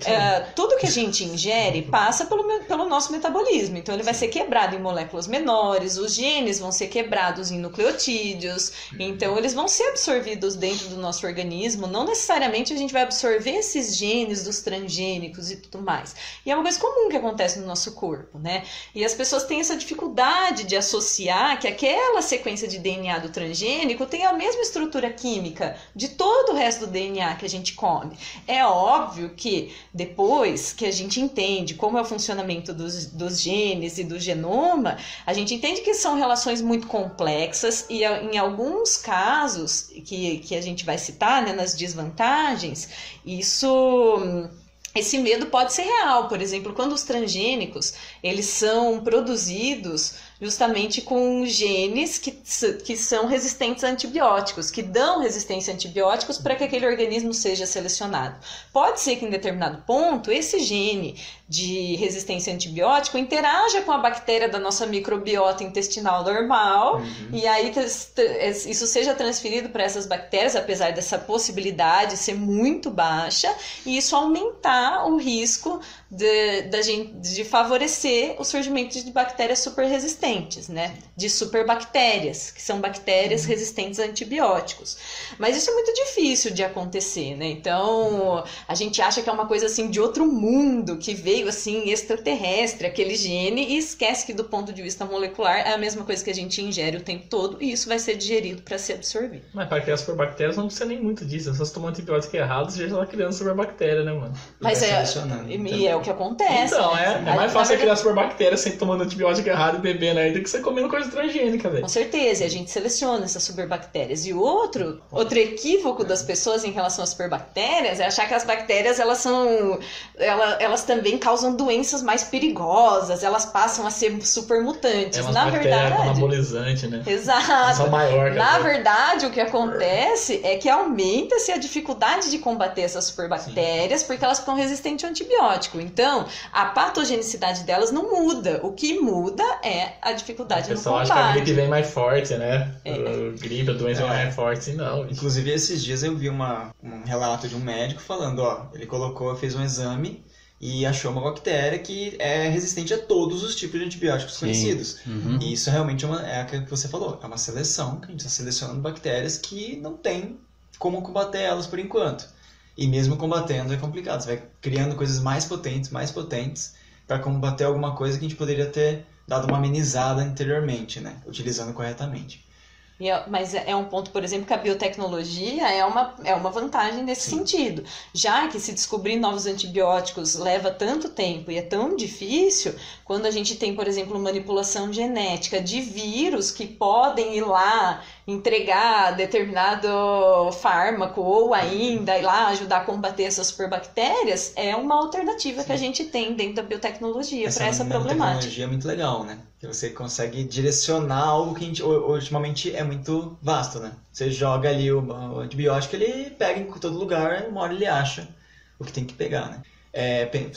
tudo que a gente ingere passa pelo nosso metabolismo. Então ele vai ser quebrado em moléculas menores, os genes vão ser quebrados em nucleotídeos, então eles vão ser absorvidos dentro do nosso organismo. Não necessariamente a gente vai absorver esses genes dos transgênicos e tudo mais. E é uma coisa comum que acontece no nosso corpo, né? E as pessoas têm essa dificuldade de associar que aquela sequência de DNA do transgênico tem a mesma estrutura química de todo o resto do DNA que a gente come. É óbvio que depois que a gente entende como é o funcionamento dos genes e do genoma, a gente entende que são relações muito complexas e em alguns casos que a gente vai citar, né, nas desvantagens, esse medo pode ser real. Por exemplo, quando os transgênicos eles são produzidos justamente com genes que são resistentes a antibióticos, que dão resistência a antibióticos para que aquele organismo seja selecionado. Pode ser que em determinado ponto esse gene de resistência a antibiótico interaja com a bactéria da nossa microbiota intestinal normal, e aí isso seja transferido para essas bactérias, apesar dessa possibilidade ser muito baixa, e isso aumentar o risco de favorecer o surgimento de bactérias super resistentes. resistentes, né? De superbactérias, que são bactérias resistentes a antibióticos. Mas isso é muito difícil de acontecer, né? Então, a gente acha que é uma coisa assim de outro mundo, que veio assim extraterrestre, aquele gene, e esquece que do ponto de vista molecular é a mesma coisa que a gente ingere o tempo todo, e isso vai ser digerido para ser absorvido. Mas para criar superbactérias não precisa nem muito disso. Se você tomar antibiótico errado, você já está criando superbactéria, né, mano? Mas e é o que acontece. Então, né? é mais fácil você criar superbactéria sem tomando antibiótico errado e bebendo aí do que você comendo coisa transgênica, velho. Com certeza, e a gente seleciona essas superbactérias. E outro equívoco das pessoas em relação às superbactérias é achar que as bactérias, elas também causam doenças mais perigosas, elas passam a ser supermutantes. É uma Na verdade, anabolizante, né? Exato. São maior que Na verdade, o que acontece é que aumenta-se a dificuldade de combater essas superbactérias, porque elas ficam resistentes ao antibiótico. Então, a patogenicidade delas não muda. O que muda é a dificuldade no combate. O pessoal acha que a gripe vem mais forte, né? A gripe, a doença vem mais forte, não. Inclusive, esses dias eu vi um relato de um médico falando, ele fez um exame e achou uma bactéria que é resistente a todos os tipos de antibióticos conhecidos. Uhum. E isso realmente é aquilo que você falou, é uma seleção, que a gente está selecionando bactérias que não tem como combater elas por enquanto. E mesmo combatendo é complicado, você vai criando coisas mais potentes para combater alguma coisa que a gente poderia ter dado uma amenizada anteriormente, né? Utilizando corretamente. Mas é um ponto, por exemplo, que a biotecnologia é uma vantagem nesse sentido. Já que se descobrir novos antibióticos leva tanto tempo e é tão difícil, quando a gente tem, por exemplo, manipulação genética de vírus que podem ir lá entregar determinado fármaco ou ainda ir lá ajudar a combater essas superbactérias, é uma alternativa que a gente tem dentro da biotecnologia para essa problemática. A tecnologia é muito legal, né? Que você consegue direcionar algo que a gente, ultimamente é muito vasto, né? Você joga ali o antibiótico, ele pega em todo lugar, uma hora ele acha o que tem que pegar, né?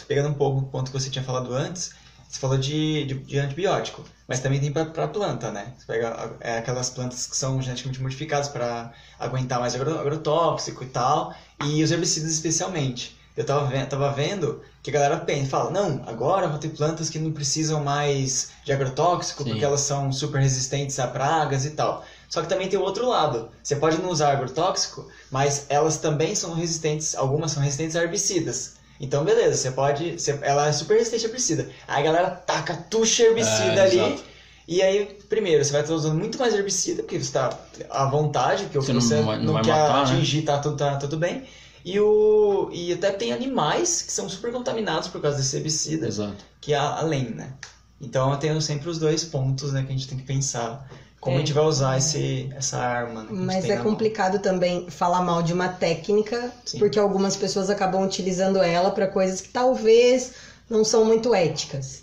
Pegando um pouco o ponto que você tinha falado antes, você falou de antibiótico, mas também tem para planta, né? Você pega aquelas plantas que são geneticamente modificadas para aguentar mais agrotóxico e tal, e os herbicidas especialmente. Eu tava vendo que a galera fala, não, agora vou ter plantas que não precisam mais de agrotóxico, porque elas são super resistentes a pragas e tal. Só que também tem o outro lado. Você pode não usar agrotóxico, mas elas também são resistentes, algumas são resistentes a herbicidas. Então, beleza, ela é super resistente a herbicida. Aí a galera taca tuxa herbicida ali. Exato. E aí, primeiro, você vai estar usando muito mais herbicida, porque você está à vontade, porque você não quer matar, atingir, né? tá tudo bem. E até tem animais que são super contaminados por causa desse herbicida. Exato. Que é além, né? Então, eu tenho sempre os dois pontos, né, que a gente tem que pensar. Como a gente vai usar essa arma. Né, mas é complicado também falar mal de uma técnica, porque algumas pessoas acabam utilizando ela para coisas que talvez não são muito éticas.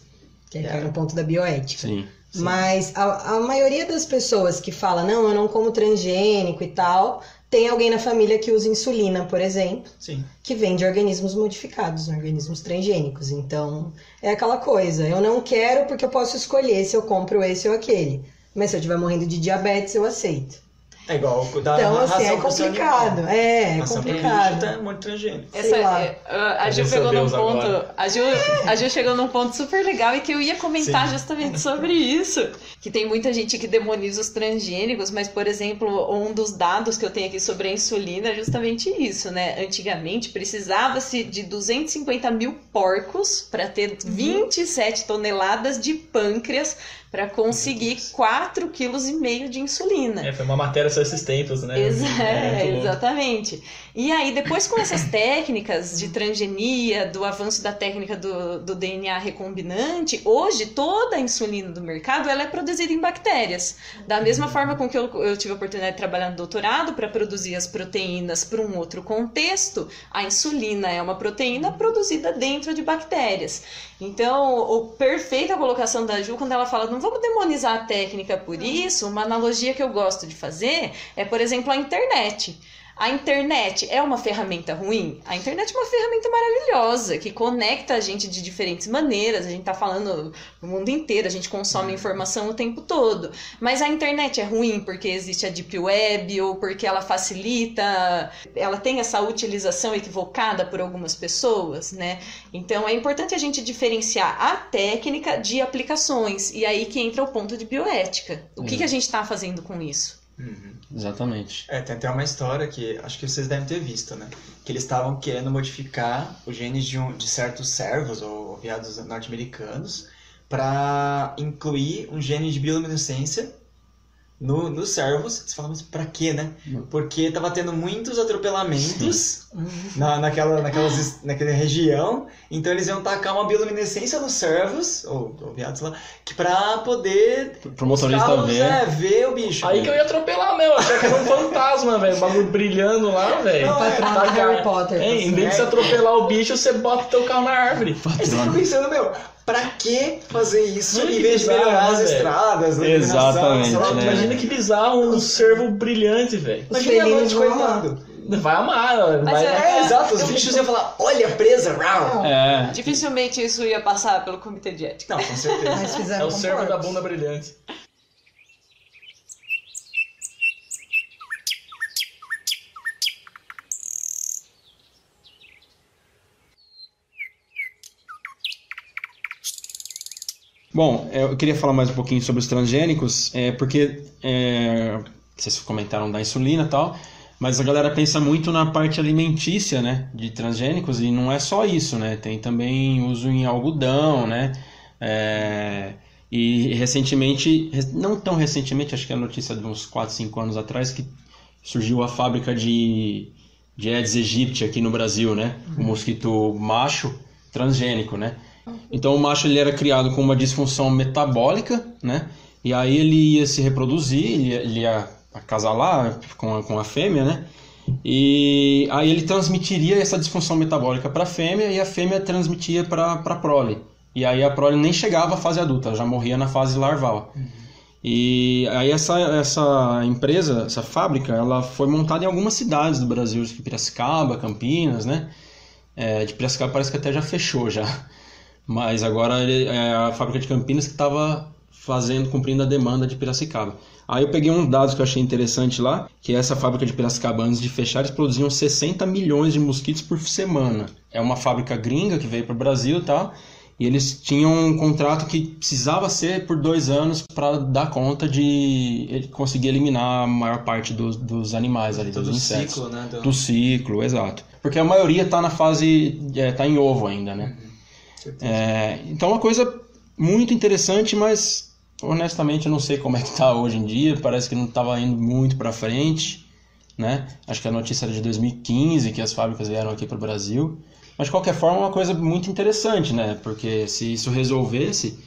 Que é no ponto da bioética. Sim. Mas a maioria das pessoas que fala, não, eu não como transgênico e tal, tem alguém na família que usa insulina, por exemplo, que vem de organismos modificados, organismos transgênicos. Então, é aquela coisa, eu não quero porque eu posso escolher se eu compro esse ou aquele. Mas se eu estiver morrendo de diabetes, eu aceito. É igual dar então, assim, é complicado. É complicado. Tá muito transgênico. A Ju pegou num ponto. A Ju chegou num ponto super legal e que eu ia comentar justamente sobre isso. Que tem muita gente que demoniza os transgênicos, mas, por exemplo, um dos dados que eu tenho aqui sobre a insulina é justamente isso, né? Antigamente precisava-se de 250 mil porcos para ter 27 toneladas de pâncreas para conseguir 4,5 kg de insulina. Foi uma matéria só esses tempos, né? Exatamente. E aí, depois com essas técnicas de transgenia, do avanço da técnica do DNA recombinante, hoje toda a insulina do mercado ela é produzida em bactérias. Da mesma forma com que eu tive a oportunidade de trabalhar no doutorado para produzir as proteínas para um outro contexto, a insulina é uma proteína produzida dentro de bactérias. Então, perfeita colocação da Ju quando ela fala, não vamos demonizar a técnica por isso. Uma analogia que eu gosto de fazer é, por exemplo, a internet. A internet é uma ferramenta ruim? A internet é uma ferramenta maravilhosa, que conecta a gente de diferentes maneiras. A gente tá falando no mundo inteiro, a gente consome informação o tempo todo. Mas a internet é ruim porque existe a Deep Web, ou porque ela facilita, ela tem essa utilização equivocada por algumas pessoas, né? Então é importante a gente diferenciar a técnica de aplicações. E aí que entra o ponto de bioética. O que a gente tá fazendo com isso? Exatamente. Tem até uma história que acho que vocês devem ter visto, né? Que eles estavam querendo modificar os genes de certos servos ou veados norte-americanos para incluir um gene de bioluminescência nos servos. Você fala, mas pra quê, né? Porque tava tendo muitos atropelamentos naquela região, então eles iam tacar uma bioluminescência nos servos, ou veados lá, que pra poder Pro motorista ver o bicho. Aí que eu ia atropelar mesmo, achei que era um fantasma, velho. O bagulho brilhando lá, velho. Patrão do Harry Potter. Em vez de você atropelar o bicho, você bota o teu carro na árvore. Aí você fica pensando, pra que fazer isso Olha em que vez de bizarro, melhorar as né, velho? estradas, a Exatamente, iluminação, né? Imagina que bizarro, um cervo brilhante, velho. Os Imagina a felinos noite, vão amar. coitado. Vai amar, Mas vai... Exato, os bichos iam falar, olha, presa, rau. É. Dificilmente isso ia passar pelo comitê de ética. Não, com certeza. Mas É fizeram o com cervo da porcos. bunda brilhante. Bom, eu queria falar mais um pouquinho sobre os transgênicos, porque vocês comentaram da insulina e tal, mas a galera pensa muito na parte alimentícia, né, de transgênicos, e não é só isso, né, tem também uso em algodão, né, e recentemente, não tão recentemente, acho que é a notícia de uns 4, 5 anos atrás, que surgiu a fábrica de Aedes aegypti aqui no Brasil, né, o mosquito macho transgênico, né. Então o macho ele era criado com uma disfunção metabólica, né? E aí ele ia se reproduzir, ele ia acasalar com a fêmea, né? E aí ele transmitiria essa disfunção metabólica para a fêmea e a fêmea transmitia para a prole. E aí a prole nem chegava à fase adulta, ela já morria na fase larval. E aí essa empresa, essa fábrica, ela foi montada em algumas cidades do Brasil, de Piracicaba, Campinas, né? De Piracicaba parece que até já fechou já. Mas agora é a fábrica de Campinas que estava cumprindo a demanda de Piracicaba. Aí eu peguei uns dados que eu achei interessante lá, que essa fábrica de Piracicaba, antes de fechar, eles produziam 60 milhões de mosquitos por semana. É uma fábrica gringa que veio para o Brasil e tal, e eles tinham um contrato que precisava ser por 2 anos para dar conta de conseguir eliminar a maior parte dos animais ali, dos insetos. Ciclo, né? Do ciclo, exato. Porque a maioria está na fase, está em ovo ainda, né? Então é uma coisa muito interessante, mas honestamente eu não sei como é que está hoje em dia, parece que não estava indo muito para frente, né? Acho que a notícia era de 2015 que as fábricas vieram aqui para o Brasil, mas de qualquer forma é uma coisa muito interessante, né? Porque se isso resolvesse,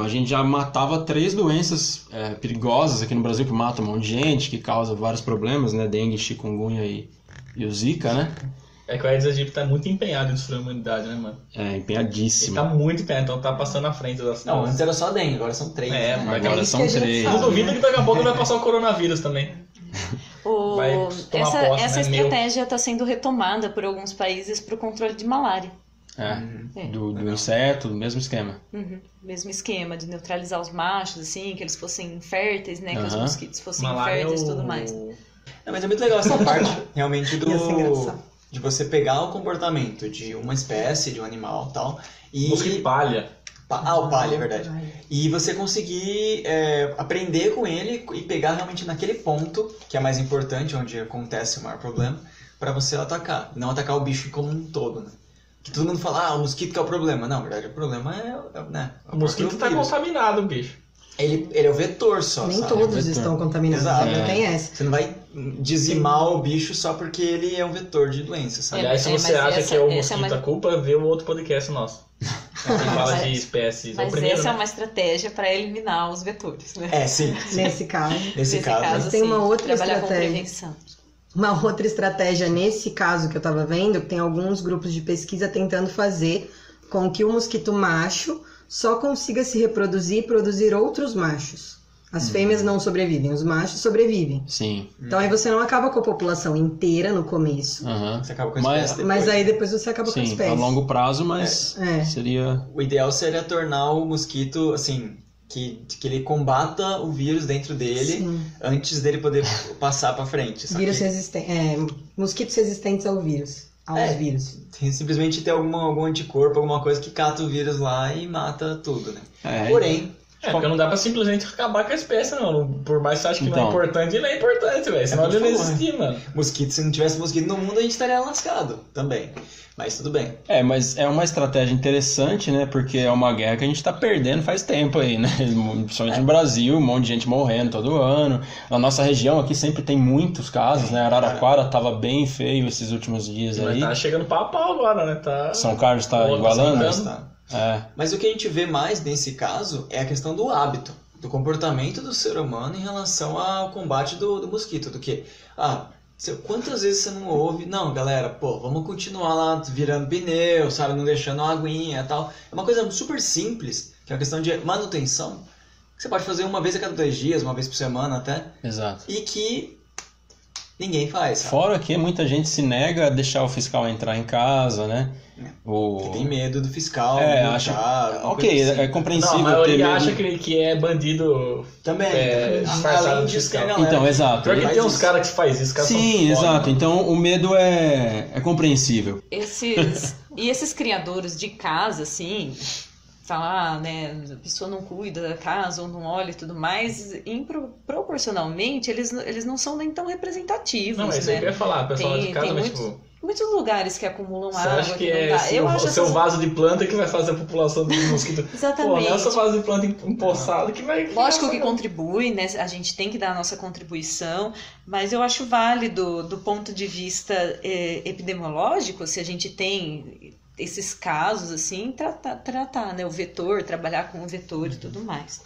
a gente já matava 3 doenças perigosas aqui no Brasil que matam um monte de gente, que causam vários problemas, né? Dengue, chikungunya e o Zika, né? É que o Aedes aegypti tá muito empenhado em destruir a humanidade, né, mano? Empenhadíssimo. Ele tá muito empenhado, então tá passando na frente das... Não, antes era só dengue, agora são 3. Agora são 3. Não duvido que daqui a pouco vai passar o coronavírus também. Vai tomar posse, essa né, estratégia está sendo retomada por alguns países para o controle de malária. Do inseto, mesmo esquema. Mesmo esquema, de neutralizar os machos, assim, que eles fossem inférteis, né? Que os mosquitos fossem Malária inférteis e tudo mais. Não, mas é muito legal essa parte, realmente, Ia ser engraçado. de você pegar o comportamento de uma espécie, de um animal e tal, e... Mosquito palha. O palha, é verdade. E você conseguir aprender com ele e pegar realmente naquele ponto, que é mais importante, onde acontece o maior problema, para você atacar. Não atacar o bicho como um todo, né? Que todo mundo fala, o mosquito que é o problema. Não, na verdade, o problema né? O mosquito tá contaminado, bicho. Ele é o vetor só, Nem sabe? todos estão contaminados, Exato. ainda tem essa. Você não vai dizimar o bicho só porque ele é um vetor de doença, sabe? Aliás, se você mas acha que é o essa mosquito a culpa, vê o outro podcast nosso. Quem fala de espécies. Mas o primeiro, essa é né? uma estratégia para eliminar os vetores, né? Sim. Nesse caso. Nesse caso. tem uma outra trabalhar com estratégia. prevenção. Uma outra estratégia nesse caso que eu estava vendo, que tem alguns grupos de pesquisa tentando fazer com que o mosquito macho só consiga se reproduzir e produzir outros machos. As fêmeas não sobrevivem, os machos sobrevivem. Sim. Então aí você não acaba com a população inteira no começo. Você acaba com a espécie depois. Mas aí depois você acaba com a Sim, espécie. a longo prazo, mas seria... O ideal seria tornar o mosquito, assim, que ele combata o vírus dentro dele antes dele poder passar pra frente. Vírus mosquitos resistentes ao vírus. Aos vírus. Simplesmente ter algum anticorpo, alguma coisa que cata o vírus lá e mata tudo, né? Porém... porque não dá pra simplesmente acabar com a espécie, não. Por mais que você ache que não é importante, ele é importante, velho. Senão ele não existia, mano. Mosquito, se não tivesse mosquito no mundo, a gente estaria lascado também. Mas tudo bem. Mas é uma estratégia interessante, né? Porque é uma guerra que a gente tá perdendo faz tempo aí, né? Principalmente no Brasil, um monte de gente morrendo todo ano. Na nossa região aqui sempre tem muitos casos, né? Araraquara tava bem feio esses últimos dias aí. Mas tá chegando pau a pau agora, né? São Carlos tá igualando? Mas o que a gente vê mais nesse caso é a questão do hábito, do comportamento do ser humano em relação ao combate do mosquito. Do que, quantas vezes você não ouve, não, galera, vamos continuar lá virando pneu, sabe, não deixando uma aguinha e tal. É uma coisa super simples, que é a questão de manutenção, que você pode fazer uma vez a cada 2 dias, uma vez por semana até. Exato. E que ninguém faz, sabe? Fora que muita gente se nega a deixar o fiscal entrar em casa, né? Que tem medo do fiscal. Acha... Ok, é compreensível. Não, a maioria ter acha que é bandido. Também. Disfarçado de fiscal. Então, exato. Pior que tem uns caras que faz isso. Sim, exato. Então o medo é compreensível. Esses criadores de casa, assim, falar, né, a pessoa não cuida da casa ou não olha e tudo mais, proporcionalmente eles não são nem tão representativos. Não, é isso que eu ia falar, pessoal de casa, mas muitos lugares que acumulam você água. Acha que é o seu vaso de planta que vai fazer a população do mosquito. Exatamente. Não é o seu vaso de planta empoçado que vai... Lógico que contribui, né? A gente tem que dar a nossa contribuição, mas eu acho válido do ponto de vista epidemiológico, se a gente tem esses casos, assim, tratar, né? O vetor, trabalhar com o vetor e tudo mais.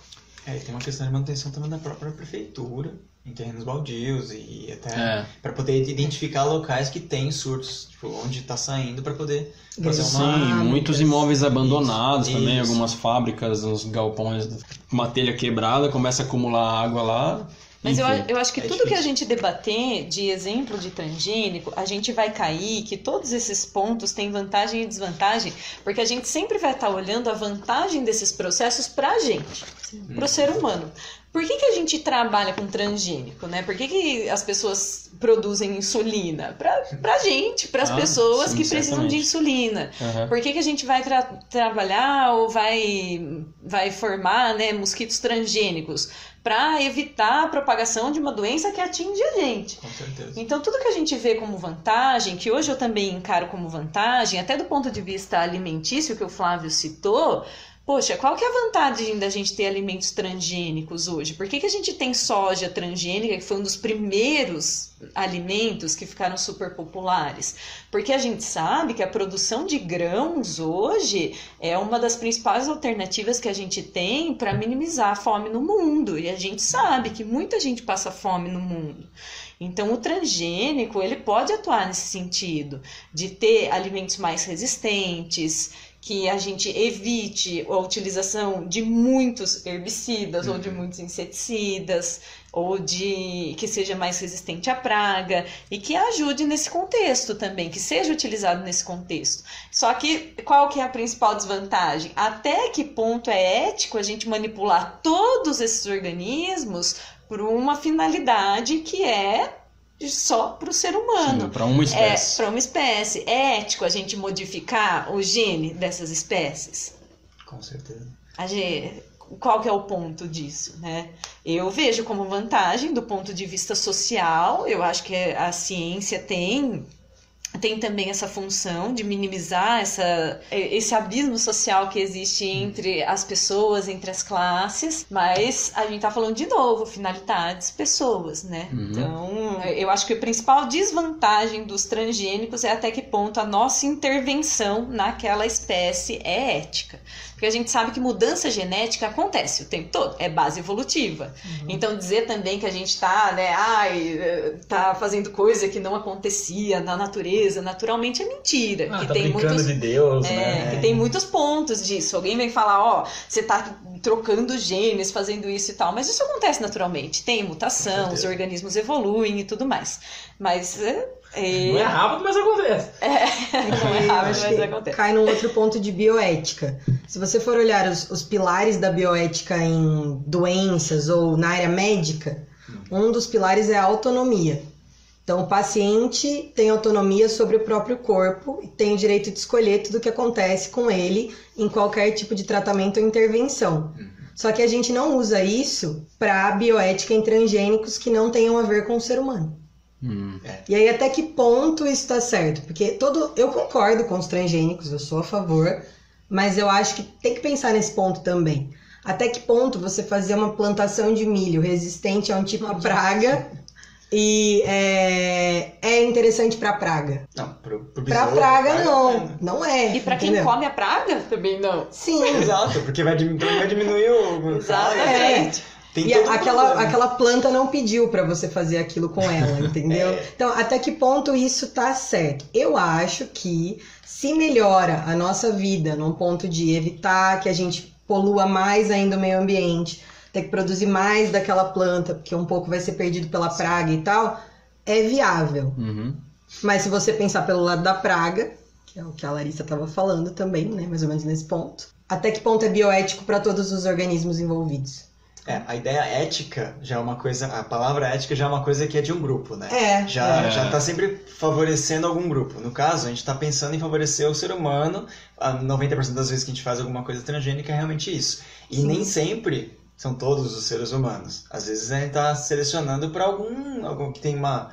Tem uma questão de manutenção também da própria prefeitura, em terrenos baldios e até para poder identificar locais que tem surtos, tipo, onde está saindo para poder fazer muitos imóveis abandonados também, algumas fábricas, uns galpões, uma telha quebrada, começa a acumular água lá. Mas eu acho que tudo difícil. Que a gente debater de exemplo de transgênico, a gente vai cair que todos esses pontos têm vantagem e desvantagem, porque a gente sempre vai estar olhando a vantagem desses processos para a gente, para o ser humano. Por que a gente trabalha com transgênico, né? Por que as pessoas produzem insulina? Pra gente, para as pessoas que precisam de insulina. Por que a gente vai trabalhar ou vai formar, né, mosquitos transgênicos? Para evitar a propagação de uma doença que atinge a gente. Com certeza. Então, tudo que a gente vê como vantagem, que hoje eu também encaro como vantagem, até do ponto de vista alimentício que o Flávio citou, poxa, qual que é a vantagem da gente ter alimentos transgênicos hoje? Por que a gente tem soja transgênica, que foi um dos primeiros alimentos que ficaram super populares? Porque a gente sabe que a produção de grãos hoje é uma das principais alternativas que a gente tem para minimizar a fome no mundo. E a gente sabe que muita gente passa fome no mundo. Então, o transgênico, ele pode atuar nesse sentido, de ter alimentos mais resistentes, que a gente evite a utilização de muitos herbicidas ou de muitos inseticidas, ou que seja mais resistente à praga e que ajude nesse contexto também, que seja utilizado nesse contexto. Só que qual que é a principal desvantagem? Até que ponto é ético a gente manipular todos esses organismos por uma finalidade que é só para o ser humano. Para uma espécie. Para uma espécie. É ético a gente modificar o gene dessas espécies? Com certeza. Qual que é o ponto disso, né? Eu vejo como vantagem do ponto de vista social. Eu acho que a ciência tem também essa função de minimizar esse abismo social que existe entre as pessoas, entre as classes, mas a gente tá falando de novo, finalidades, pessoas, né? Então, eu acho que a principal desvantagem dos transgênicos é até que ponto a nossa intervenção naquela espécie é ética. Porque a gente sabe que mudança genética acontece o tempo todo, é base evolutiva. Então, dizer também que a gente tá, né, tá fazendo coisa que não acontecia na natureza, naturalmente é mentira. Que tá tem brincando de Deus, né? Que tem muitos pontos disso. Alguém vem falar, você tá trocando genes, fazendo isso e tal, mas isso acontece naturalmente. Tem mutação, os organismos evoluem e tudo mais. Mas não é rápido, mas acontece. Não é Eu rápido, acho mas que acontece. cai num outro ponto de bioética. Se você for olhar os pilares da bioética em doenças ou na área médica, um dos pilares é a autonomia. Então, o paciente tem autonomia sobre o próprio corpo e tem o direito de escolher tudo o que acontece com ele em qualquer tipo de tratamento ou intervenção. Só que a gente não usa isso para bioética em transgênicos que não tenham a ver com o ser humano. E aí, até que ponto isso está certo? Porque eu concordo com os transgênicos, eu sou a favor, mas eu acho que tem que pensar nesse ponto também. Até que ponto você fazer uma plantação de milho resistente a um tipo de praga e é interessante para praga? Não, pro Para praga não é. E pra quem entendeu? come a praga, também não. Sim. Exato, porque vai diminuir o... Exatamente. Tem E todo um problema. aquela planta não pediu para você fazer aquilo com ela, entendeu? Então, até que ponto isso tá certo? Eu acho que se melhora a nossa vida num ponto de evitar que a gente polua mais ainda o meio ambiente, ter que produzir mais daquela planta, porque um pouco vai ser perdido pela praga e tal, é viável. Mas se você pensar pelo lado da praga, que é o que a Larissa estava falando também, né, mais ou menos nesse ponto, até que ponto é bioético para todos os organismos envolvidos? A ideia ética já é uma coisa, a palavra ética já é uma coisa que é de um grupo, né? Já tá sempre favorecendo algum grupo. No caso, a gente tá pensando em favorecer o ser humano, 90% das vezes que a gente faz alguma coisa transgênica é realmente isso. E nem sempre são todos os seres humanos. Às vezes a gente tá selecionando para algum que tem uma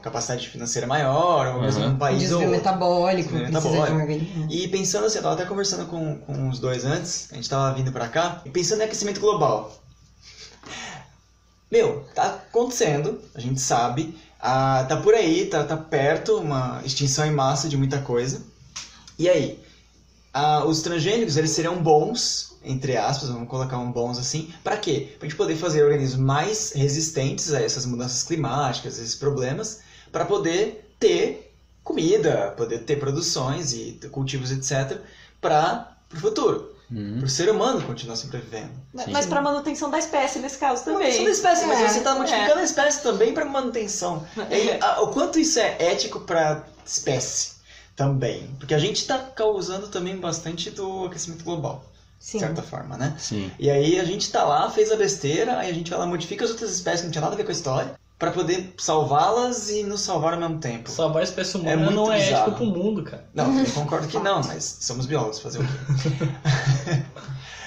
capacidade financeira maior, ou mesmo um país desvio metabólico, desvio precisa metabólico. de um organismo. E pensando assim, eu tava até conversando com os dois antes, a gente tava vindo pra cá, e pensando em aquecimento global. Tá acontecendo, a gente sabe, tá por aí, tá perto, uma extinção em massa de muita coisa. E aí, os transgênicos, eles seriam bons, entre aspas, vamos colocar um bons assim, para quê? Pra gente poder fazer organismos mais resistentes a essas mudanças climáticas, esses problemas, para poder ter comida, poder ter produções e cultivos, etc., para o futuro. Para o ser humano continuar sobrevivendo. Mas para manutenção da espécie, nesse caso também. Manutenção da espécie, mas você está modificando a espécie também para manutenção. O quanto isso é ético para espécie também? Porque a gente está causando também bastante do aquecimento global. De certa forma, né? Sim. E aí a gente tá lá, fez a besteira, aí a gente vai lá, modifica as outras espécies que não tinha nada a ver com a história, pra poder salvá-las e nos salvar ao mesmo tempo. Salvar a espécie humana muito não é bizarro. ético pro mundo, cara. Não, eu concordo que não, mas somos biólogos, fazer o quê?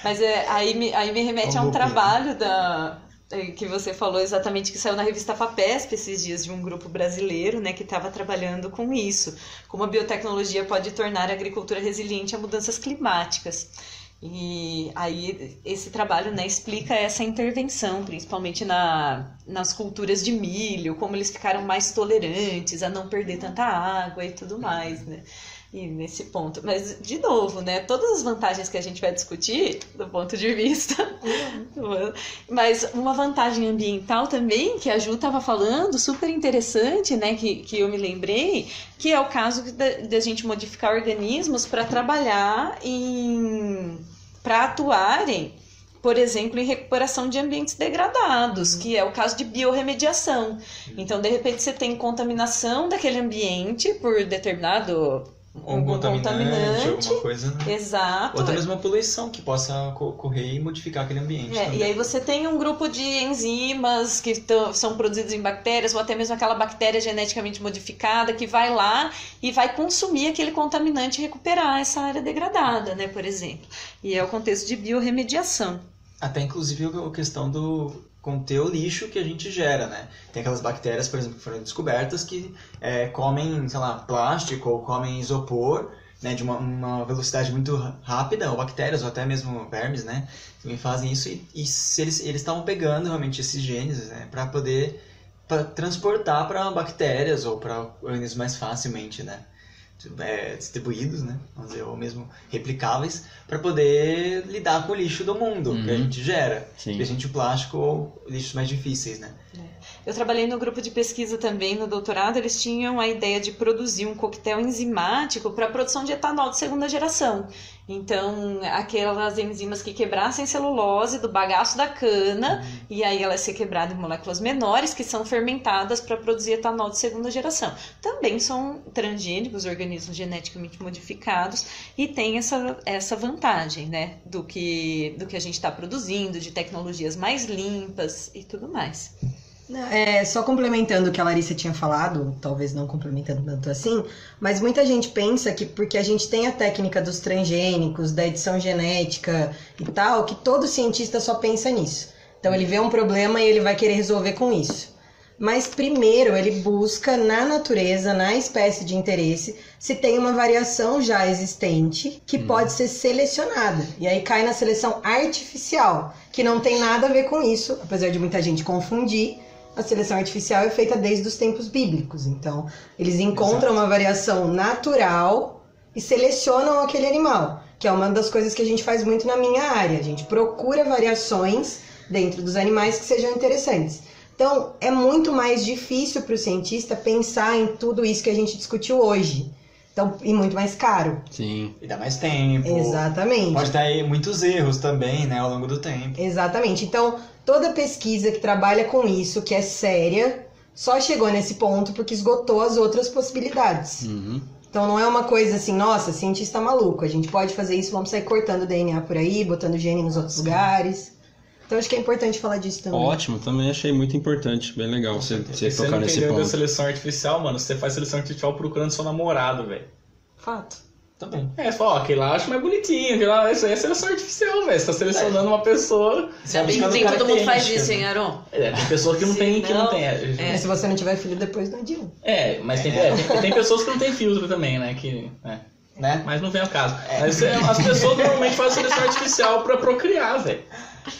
Mas aí me remete a um trabalho que você falou exatamente, que saiu na revista FAPESP esses dias, de um grupo brasileiro, né, que estava trabalhando com isso, como a biotecnologia pode tornar a agricultura resiliente a mudanças climáticas. E aí esse trabalho, né, explica essa intervenção, principalmente nas culturas de milho, como eles ficaram mais tolerantes a não perder tanta água e tudo mais, né? E nesse ponto. Mas, de novo, né, todas as vantagens que a gente vai discutir do ponto de vista... Mas uma vantagem ambiental também, que a Ju estava falando, super interessante, né, que eu me lembrei, que é o caso de a gente modificar organismos para trabalhar para atuarem, por exemplo, em recuperação de ambientes degradados, que é o caso de biorremediação. Então, de repente, você tem contaminação daquele ambiente por determinado... Um contaminante, alguma coisa, né? Exato. Ou até mesmo uma poluição que possa ocorrer e modificar aquele ambiente também. E aí você tem um grupo de enzimas que são produzidos em bactérias, ou até mesmo aquela bactéria geneticamente modificada que vai lá e vai consumir aquele contaminante e recuperar essa área degradada, né, por exemplo. E é o contexto de biorremediação. Até inclusive a questão do conter o lixo que a gente gera, né? Tem aquelas bactérias, por exemplo, que foram descobertas que comem, sei lá, plástico ou comem isopor, né, de uma velocidade muito rápida, ou bactérias, ou até mesmo vermes, né? Também fazem isso e se eles estavam pegando realmente esses genes, né, para poder transportar para bactérias ou para organismos mais facilmente, né? Distribuídos, né? Vamos dizer, ou mesmo replicáveis, para poder lidar com o lixo do mundo que a gente gera, especialmente o plástico ou lixos mais difíceis, né? Eu trabalhei no grupo de pesquisa também, no doutorado, eles tinham a ideia de produzir um coquetel enzimático para a produção de etanol de segunda geração. Então, aquelas enzimas que quebrassem celulose do bagaço da cana, e aí ela ia ser quebrada em moléculas menores, que são fermentadas para produzir etanol de segunda geração. Também são transgênicos, organismos geneticamente modificados, e tem essa vantagem, né, do que a gente está produzindo, de tecnologias mais limpas e tudo mais. Só complementando o que a Larissa tinha falado, talvez não complementando tanto assim, mas muita gente pensa que porque a gente tem a técnica dos transgênicos, da edição genética e tal, que todo cientista só pensa nisso. Então ele vê um problema e ele vai querer resolver com isso. Mas primeiro ele busca na natureza, na espécie de interesse, se tem uma variação já existente que pode ser selecionada. E aí cai na seleção artificial, que não tem nada a ver com isso, apesar de muita gente confundir. A seleção artificial é feita desde os tempos bíblicos. Então, eles encontram uma variação natural e selecionam aquele animal, que é uma das coisas que a gente faz muito na minha área. A gente procura variações dentro dos animais que sejam interessantes. Então, é muito mais difícil para o cientista pensar em tudo isso que a gente discutiu hoje. Então, e muito mais caro. Sim. E dá mais tempo. Exatamente. Pode ter aí muitos erros também, né, ao longo do tempo. Exatamente. Então, toda pesquisa que trabalha com isso, que é séria, só chegou nesse ponto porque esgotou as outras possibilidades. Então, não é uma coisa assim, nossa, cientista maluco, a gente pode fazer isso, vamos sair cortando DNA por aí, botando gene nos outros lugares. Então, acho que é importante falar disso também. Ótimo, também achei muito importante, bem legal você tocar nesse Você não entendeu da ponto. seleção artificial, mano, você faz seleção artificial procurando seu namorado, velho. Fato. Também. Você fala, ó, aquele lá eu acho mais bonitinho, aquele lá, isso aí é seleção artificial, velho. Você tá selecionando uma pessoa. Nem todo mundo faz isso, hein, Aron? Tem pessoas que não tem. Mas se você não tiver filho, depois não adianta. Mas tem pessoas que não tem filtro também, né? Né? Mas não vem ao caso. Mas as pessoas normalmente fazem seleção artificial pra procriar, velho.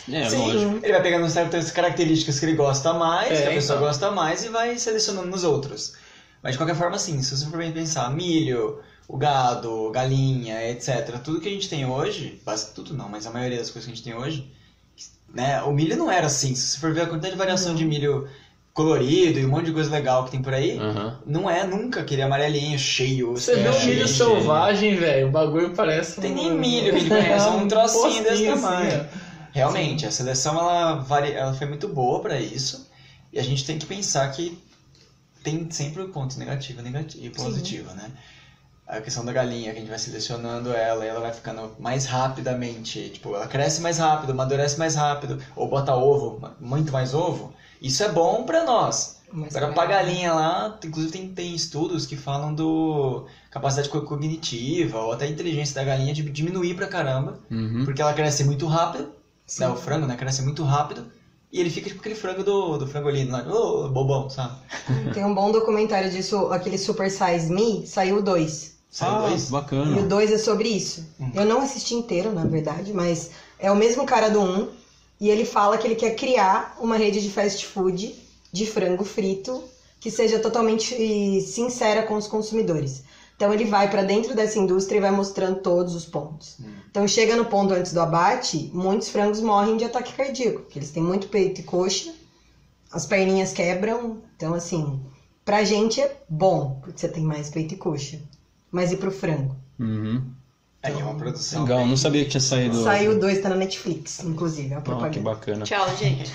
Sim, lógico. ele vai pegando certas características que ele gosta mais, que a pessoa gosta mais, e vai selecionando nos outros. Mas de qualquer forma, assim, se você for bem pensar, milho, o gado, galinha, etc. Tudo que a gente tem hoje, quase tudo não, mas a maioria das coisas que a gente tem hoje, né? O milho não era assim. Se você for ver a quantidade de variação de milho colorido e um monte de coisa legal que tem por aí, não é nunca aquele amarelinho, cheio. Você vê o milho selvagem, velho, o bagulho parece... Não tem nem milho, é um trocinho desse tamanho. Assim, realmente, a seleção ela foi muito boa para isso, e a gente tem que pensar que tem sempre o ponto negativo e positivo, né? A questão da galinha, que a gente vai selecionando ela e ela vai ficando mais rapidamente, tipo, ela cresce mais rápido, amadurece mais rápido, ou bota ovo, muito mais ovo, isso é bom para nós. Agora, pra galinha lá, inclusive tem estudos que falam do capacidade cognitiva, ou até a inteligência da galinha de diminuir pra caramba, porque ela cresce muito rápido, né, o frango, né, cresce muito rápido, e ele fica tipo aquele frango do frangolino lá, bobão, sabe? Tem um bom documentário disso, aquele Super Size Me, saiu o 2. Saiu 2? Bacana. E o 2 é sobre isso. Eu não assisti inteiro, na verdade, mas é o mesmo cara do 1, e ele fala que ele quer criar uma rede de fast food de frango frito que seja totalmente sincera com os consumidores. Então ele vai para dentro dessa indústria e vai mostrando todos os pontos. Então chega no ponto antes do abate, muitos frangos morrem de ataque cardíaco, porque eles têm muito peito e coxa, as perninhas quebram, então assim, pra gente é bom, porque você tem mais peito e coxa. Mas e pro frango? É uma produção. Legal, não sabia que tinha saído. Saiu 2, tá na Netflix, inclusive, a propaganda. Que bacana. Tchau, gente.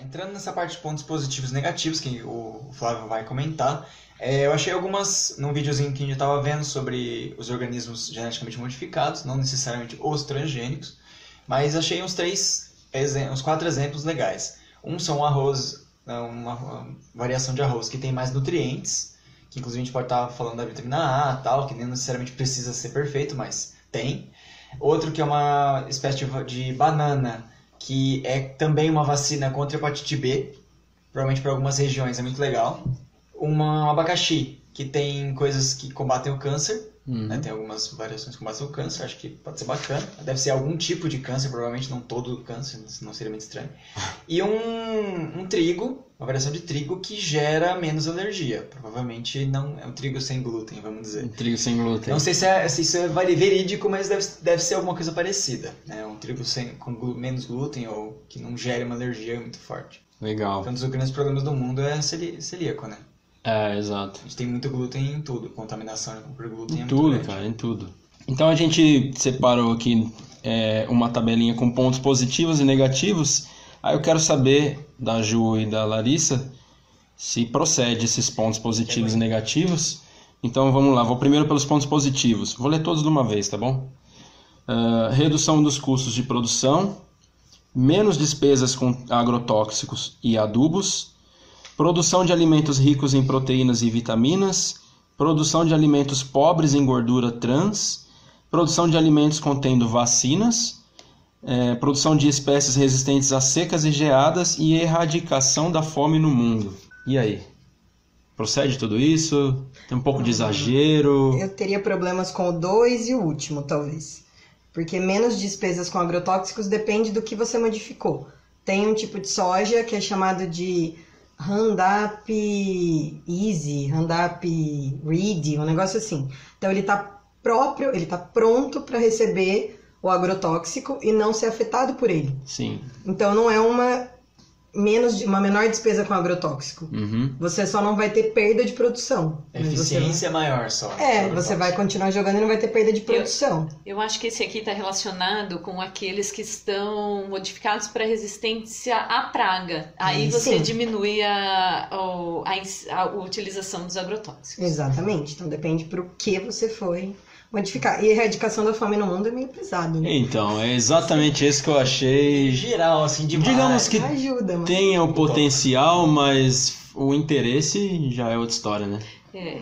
Entrando nessa parte de pontos positivos e negativos, que o Flávio vai comentar, eu achei algumas, num videozinho que a gente tava vendo sobre os organismos geneticamente modificados, não necessariamente os transgênicos, mas achei uns 4 exemplos legais. Um são arroz, uma variação de arroz que tem mais nutrientes, que inclusive a gente pode estar falando da vitamina A e tal, que nem necessariamente precisa ser perfeito, mas tem. Outro que é uma espécie de banana, que é também uma vacina contra a hepatite B, provavelmente para algumas regiões, é muito legal. Um abacaxi, que tem coisas que combatem o câncer, né? Tem algumas variações com base no câncer, acho que pode ser bacana. Deve ser algum tipo de câncer, provavelmente não todo câncer, senão seria muito estranho. E um trigo, uma variação de trigo que gera menos alergia. Provavelmente não é um trigo sem glúten, vamos dizer. Um trigo sem glúten. Não sei se isso é verídico, mas deve ser alguma coisa parecida. Né? Um trigo com menos glúten ou que não gere uma alergia muito forte. Legal. Então, um dos grandes problemas do mundo é celíaco, né? É, exato. A gente tem muito glúten em tudo. Contaminação por glúten em é muito tudo, grande. cara, em tudo. Então a gente separou aqui uma tabelinha com pontos positivos e negativos. Aí eu quero saber da Ju e da Larissa se procede esses pontos positivos e negativos. Então vamos lá, vou primeiro pelos pontos positivos. Vou ler todos de uma vez, tá bom? Redução dos custos de produção, menos despesas com agrotóxicos e adubos, produção de alimentos ricos em proteínas e vitaminas, produção de alimentos pobres em gordura trans, produção de alimentos contendo vacinas, produção de espécies resistentes a secas e geadas e erradicação da fome no mundo. E aí? Procede tudo isso? Tem um pouco de exagero? Eu teria problemas com o 2 e o último, talvez. Porque menos despesas com agrotóxicos depende do que você modificou. Tem um tipo de soja que é chamado de Roundup Easy, Roundup Ready, um negócio assim. Então ele tá pronto para receber o agrotóxico e não ser afetado por ele. Sim. Então não é uma menor despesa com agrotóxico. Uhum. Você só não vai ter perda de produção. A eficiência é maior só. Você vai continuar jogando e não vai ter perda de produção. Eu acho que esse aqui está relacionado com aqueles que estão modificados para resistência à praga. Aí você diminui a utilização dos agrotóxicos. Exatamente. Então depende para o que você foi modificar. E a erradicação da fome no mundo é meio pesado, né? Então, é exatamente isso que eu achei. Em geral, assim, demais. Digamos que ajuda, tenha o potencial, mas o interesse já é outra história, né?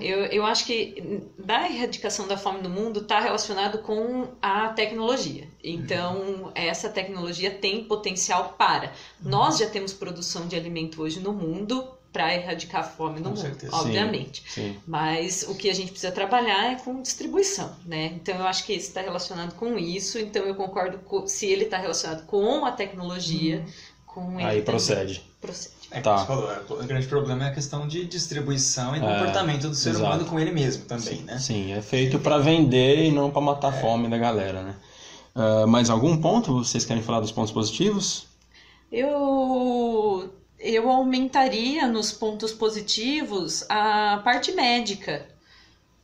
Eu acho que da erradicação da fome no mundo está relacionado com a tecnologia. Então, essa tecnologia tem potencial para. Nós já temos produção de alimento hoje no mundo para erradicar a fome no mundo, certeza. obviamente. Sim. Mas o que a gente precisa trabalhar é com distribuição, né? Então, eu acho que esse está relacionado com isso. Então, eu concordo se ele está relacionado com a tecnologia, com ele Aí também. procede. Como você falou, o grande problema é a questão de distribuição e comportamento do ser humano com ele mesmo também, né? Sim, é feito para vender e não para matar a fome da galera, né? Mais algum ponto? Vocês querem falar dos pontos positivos? Eu aumentaria nos pontos positivos a parte médica.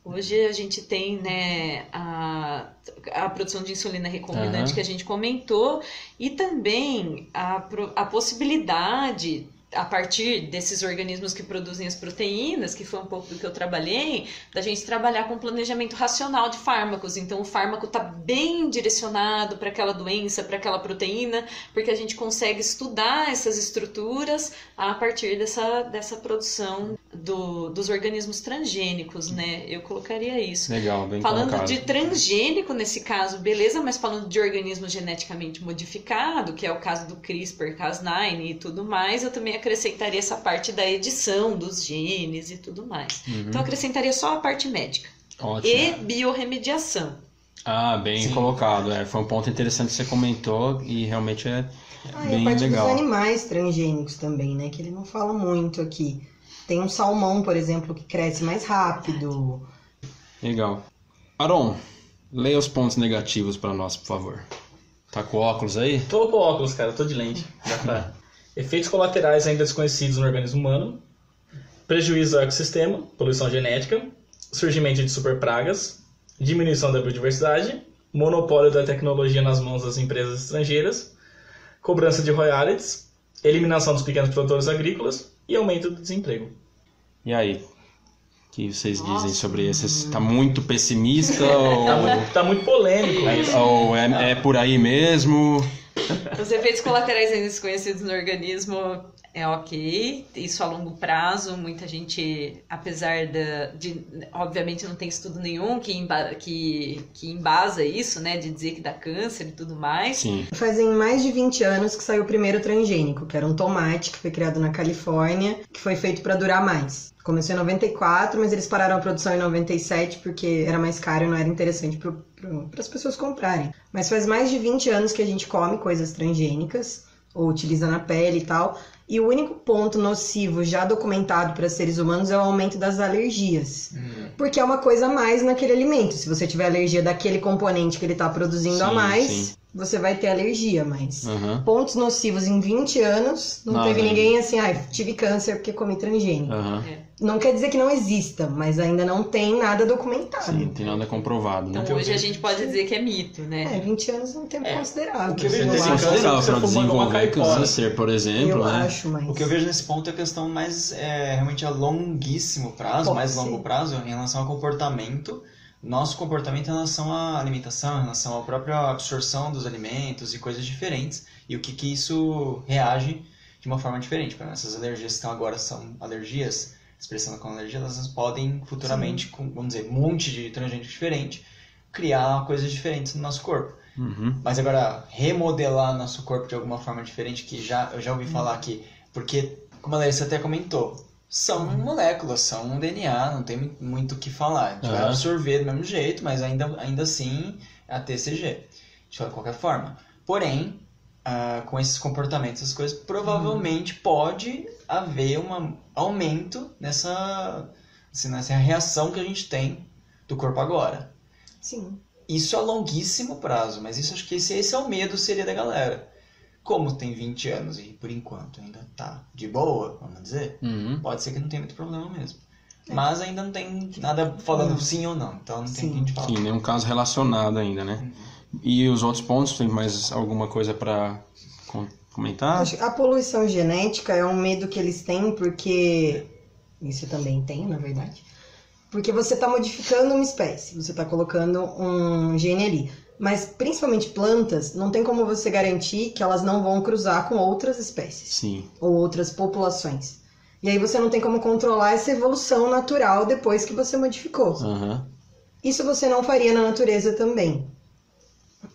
Hoje a gente tem, né, a produção de insulina recombinante que a gente comentou e também a possibilidade, a partir desses organismos que produzem as proteínas, que foi um pouco do que eu trabalhei, da gente trabalhar com planejamento racional de fármacos. Então o fármaco está bem direcionado para aquela doença, para aquela proteína, porque a gente consegue estudar essas estruturas a partir dessa produção dos organismos transgênicos, né? Eu colocaria isso. Legal, bem falando colocado. de transgênico nesse caso, beleza, mas falando de organismo geneticamente modificado, que é o caso do CRISPR-Cas9 e tudo mais, eu também acrescentaria essa parte da edição dos genes e tudo mais. Então eu acrescentaria só a parte médica. Ótimo. E biorremediação. Bem colocado. Foi um ponto interessante que você comentou e realmente é e bem a parte legal. dos animais transgênicos também, né? Que ele não fala muito aqui. Tem um salmão, por exemplo, que cresce mais rápido. Legal. Aron, leia os pontos negativos para nós, por favor. Tá com óculos aí? Tô com óculos, cara. Tô de lente. Já tá. Efeitos colaterais ainda desconhecidos no organismo humano. Prejuízo ao ecossistema, poluição genética, surgimento de superpragas, diminuição da biodiversidade, monopólio da tecnologia nas mãos das empresas estrangeiras, cobrança de royalties, eliminação dos pequenos produtores agrícolas e aumento do desemprego. E aí? O que vocês dizem sobre esses? Tá muito pessimista ou Tá muito polêmico isso. ou é por aí mesmo? Os efeitos colaterais ainda desconhecidos no organismo é ok, isso a longo prazo, muita gente, apesar de obviamente não tem estudo nenhum que embasa isso, né, de dizer que dá câncer e tudo mais. Sim. Fazem mais de 20 anos que saiu o primeiro transgênico, que era um tomate que foi criado na Califórnia, que foi feito para durar mais. Começou em 94, mas eles pararam a produção em 97 porque era mais caro e não era interessante para as pessoas comprarem. Mas faz mais de 20 anos que a gente come coisas transgênicas, ou utiliza na pele e tal. E o único ponto nocivo já documentado para seres humanos é o aumento das alergias. Porque é uma coisa a mais naquele alimento. Se você tiver alergia daquele componente que ele está produzindo a mais, você vai ter alergia. Mas pontos nocivos em 20 anos, não teve ninguém assim, tive câncer porque comi transgênico. Não quer dizer que não exista, mas ainda não tem nada documentado. Sim, não tem nada comprovado, né? Então hoje a gente pode dizer que é mito, né? 20 anos é um tempo considerável. O que eu vejo É nesse considerável para você fumando uma desenvolver caipora. câncer, por exemplo, Eu né? acho, mas... O que eu vejo nesse ponto é a questão mais realmente a longuíssimo prazo, Pode mais ser. longo prazo, em relação ao comportamento, nosso comportamento em relação à alimentação, em relação à própria absorção dos alimentos e coisas diferentes, e o que isso reage de uma forma diferente. Por exemplo, essas alergias que estão agora são alergias, expressando como alergias, elas podem futuramente, com, vamos dizer, um monte de transgênico diferente, criar coisas diferentes no nosso corpo. Mas agora, remodelar nosso corpo de alguma forma diferente, que eu já ouvi falar aqui, porque, como a Larissa até comentou, são moléculas, são um DNA, não tem muito o que falar. A gente vai absorver do mesmo jeito, mas ainda assim é a TCG, de qualquer forma. Porém, com esses comportamentos, essas coisas, provavelmente pode haver um aumento nessa reação que a gente tem do corpo agora. Sim. Isso a longuíssimo prazo, mas isso acho que esse é o medo seria da galera. Como tem 20 anos e por enquanto ainda tá de boa, vamos dizer, pode ser que não tenha muito problema mesmo. Mas ainda não tem nada falando sim ou não, então não tem o que a gente falar. Sim, nenhum caso relacionado ainda, né? E os outros pontos, tem mais alguma coisa para comentar? A poluição genética é um medo que eles têm porque... Isso eu também tenho, na verdade. Porque você está modificando uma espécie, você está colocando um gene ali. Mas, principalmente plantas, não tem como você garantir que elas não vão cruzar com outras espécies. Sim. Ou outras populações. E aí você não tem como controlar essa evolução natural depois que você modificou. Isso você não faria na natureza também.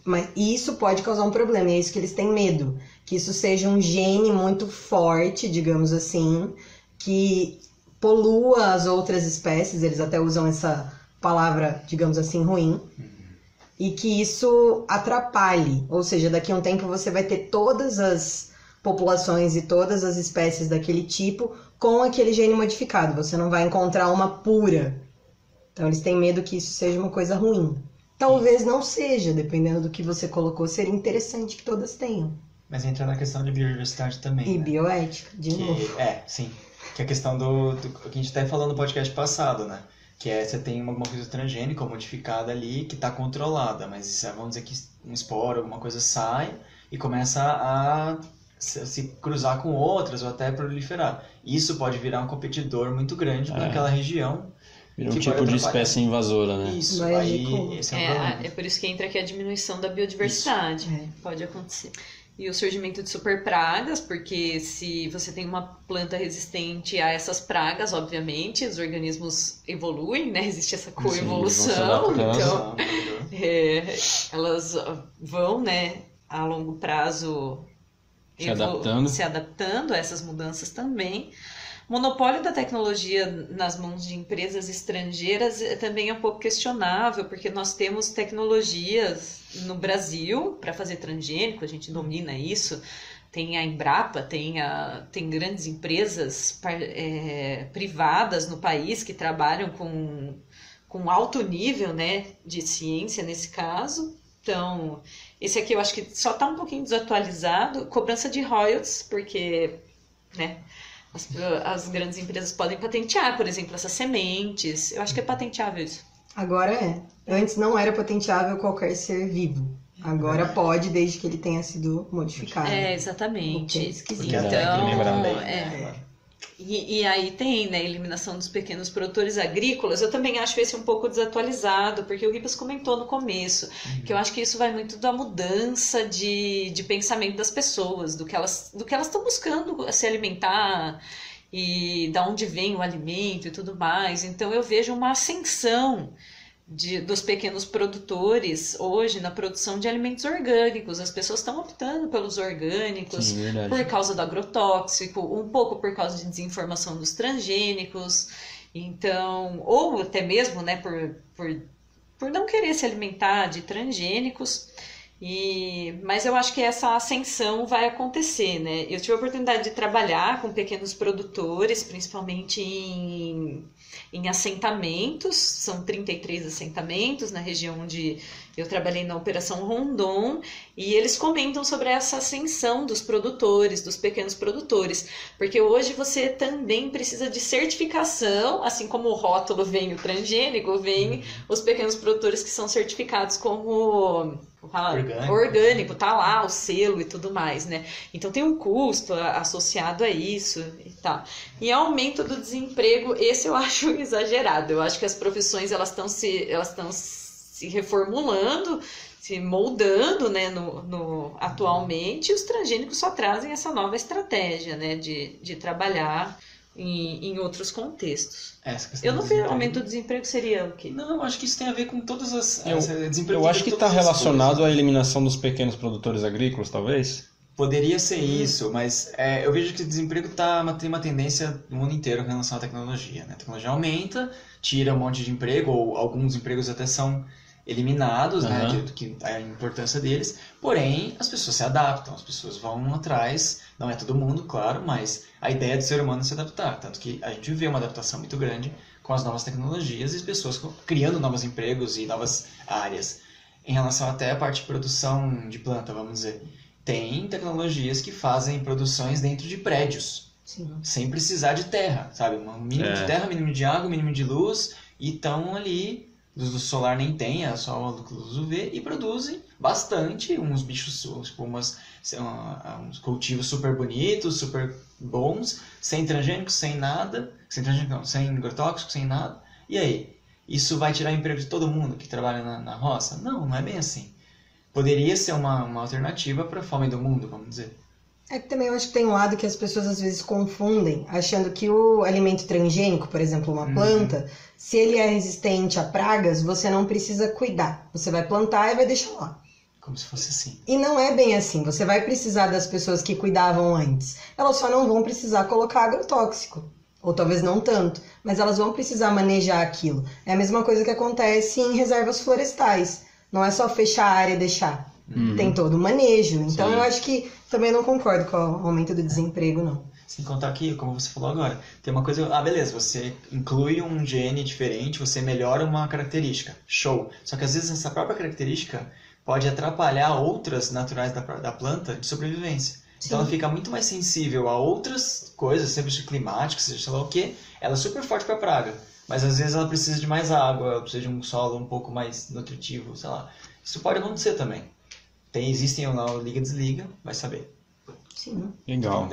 Mas isso pode causar um problema, e é isso que eles têm medo. Que isso seja um gene muito forte, digamos assim, que polua as outras espécies, eles até usam essa palavra, digamos assim, ruim, e que isso atrapalhe, ou seja, daqui a um tempo você vai ter todas as populações e todas as espécies daquele tipo com aquele gene modificado, você não vai encontrar uma pura. Então eles têm medo que isso seja uma coisa ruim. Talvez não seja, dependendo do que você colocou, seria interessante que todas tenham. Mas entra na questão de biodiversidade também, E né? bioética, de novo. Sim. Que é a questão do que a gente até falou no podcast passado, né? Que é, você tem alguma coisa transgênica ou modificada ali que está controlada, mas isso, vamos dizer que um esporo, alguma coisa sai e começa a se cruzar com outras ou até proliferar. Isso pode virar um competidor muito grande naquela região. Vira um tipo de espécie invasora, né? Isso, Vai aí agir com- esse é o problema. É por isso que entra aqui a diminuição da biodiversidade. Pode acontecer. E o surgimento de superpragas, porque se você tem uma planta resistente a essas pragas, obviamente, os organismos evoluem, né? Existe essa coevolução. Então, elas vão, né, a longo prazo se adaptando a essas mudanças também. O monopólio da tecnologia nas mãos de empresas estrangeiras também é um pouco questionável, porque nós temos tecnologias no Brasil para fazer transgênico, a gente domina isso. Tem a Embrapa, tem grandes empresas privadas no país que trabalham com alto nível, né, de ciência nesse caso. Então, esse aqui eu acho que só está um pouquinho desatualizado. Cobrança de royalties, porque, né, as grandes empresas podem patentear, por exemplo, essas sementes. Eu acho que é patenteável isso. Agora é. Antes não era patenteável qualquer ser vivo. Agora pode, desde que ele tenha sido modificado. Exatamente. O que é esquisito. Porque até que lembrando aí, E aí tem, né, a eliminação dos pequenos produtores agrícolas. Eu também acho esse um pouco desatualizado, porque o Ribas comentou no começo, que eu acho que isso vai muito da mudança de pensamento das pessoas, do que elas estão buscando se alimentar e da onde vem o alimento e tudo mais. Então eu vejo uma ascensão dos pequenos produtores hoje na produção de alimentos orgânicos. As pessoas estão optando pelos orgânicos. Sim, verdade. Por causa do agrotóxico, um pouco por causa de desinformação dos transgênicos, então, ou até mesmo, né, por não querer se alimentar de transgênicos. Mas eu acho que essa ascensão vai acontecer, né? Eu tive a oportunidade de trabalhar com pequenos produtores, principalmente em assentamentos. São 33 assentamentos na região onde eu trabalhei, na Operação Rondon, e eles comentam sobre essa ascensão dos produtores, dos pequenos produtores, porque hoje você também precisa de certificação, assim como o rótulo vem o transgênico, vem os pequenos produtores que são certificados como orgânico, tá lá o selo e tudo mais, né? Então tem um custo associado a isso e tal. E aumento do desemprego, esse eu acho exagerado. Eu acho que as profissões elas estão se reformulando, se moldando, né, atualmente, e os transgênicos só trazem essa nova estratégia, né, de trabalhar em outros contextos. Eu não vejo aumento do desemprego seria o quê? Não, eu acho que isso tem a ver com todas as... Eu acho que está relacionado à eliminação dos pequenos produtores agrícolas, talvez? Poderia ser isso, mas eu vejo que o desemprego tem uma tendência no mundo inteiro em relação à tecnologia, né? A tecnologia aumenta, tira um monte de emprego, ou alguns empregos até são eliminados, né, a importância deles, porém as pessoas se adaptam, as pessoas vão atrás, não é todo mundo, claro, mas a ideia do ser humano é se adaptar, tanto que a gente vê uma adaptação muito grande com as novas tecnologias e as pessoas criando novos empregos e novas áreas. Em relação até a parte de produção de planta, vamos dizer, tem tecnologias que fazem produções dentro de prédios, sem precisar de terra, sabe, um mínimo de terra, mínimo de água, mínimo de luz, e estão ali... do solar nem tem, é só a luz UV, e produzem bastante, uns bichos, tipo uns cultivos super bonitos, super bons, sem transgênicos, sem nada, sem agrotóxicos, sem nada. E aí? Isso vai tirar o emprego de todo mundo que trabalha na roça? Não é bem assim. Poderia ser uma alternativa para a fome do mundo, vamos dizer. É que também eu acho que tem um lado que as pessoas às vezes confundem, achando que o alimento transgênico, por exemplo, uma planta, se ele é resistente a pragas, você não precisa cuidar. Você vai plantar e vai deixar lá. Como se fosse assim. E não é bem assim. Você vai precisar das pessoas que cuidavam antes. Elas só não vão precisar colocar agrotóxico. Ou talvez não tanto. Mas elas vão precisar manejar aquilo. É a mesma coisa que acontece em reservas florestais. Não é só fechar a área e deixar. Tem todo o manejo. Então eu acho que também não concordo com o aumento do desemprego, não. Sem contar que, como você falou agora, tem uma coisa... beleza, você inclui um gene diferente, você melhora uma característica. Show! Só que às vezes essa própria característica pode atrapalhar outras naturais da planta de sobrevivência. Então ela fica muito mais sensível a outras coisas, sempre climáticas, seja lá o que. Ela é super forte para praga, mas às vezes ela precisa de mais água, ela precisa de um solo um pouco mais nutritivo, sei lá. Isso pode acontecer também. Existem ou não, liga, desliga, vai saber. Sim. Legal.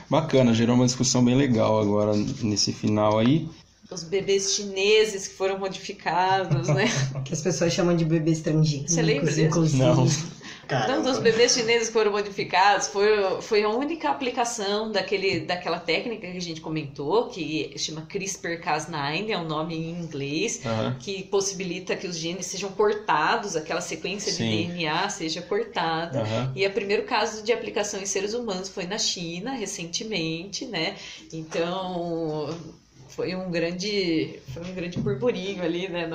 Bacana, gerou uma discussão bem legal agora nesse final aí. Os bebês chineses que foram modificados, né? Que as pessoas chamam de bebês transgênicos. Você lembra disso? Inclusive. Não. Um dos bebês chineses que foram modificados foi a única aplicação daquela técnica que a gente comentou, que chama CRISPR-Cas9, é um nome em inglês, que possibilita que os genes sejam cortados, aquela sequência de DNA seja cortada. E o primeiro caso de aplicação em seres humanos foi na China, recentemente, né? Então, foi um grande burburinho ali, né,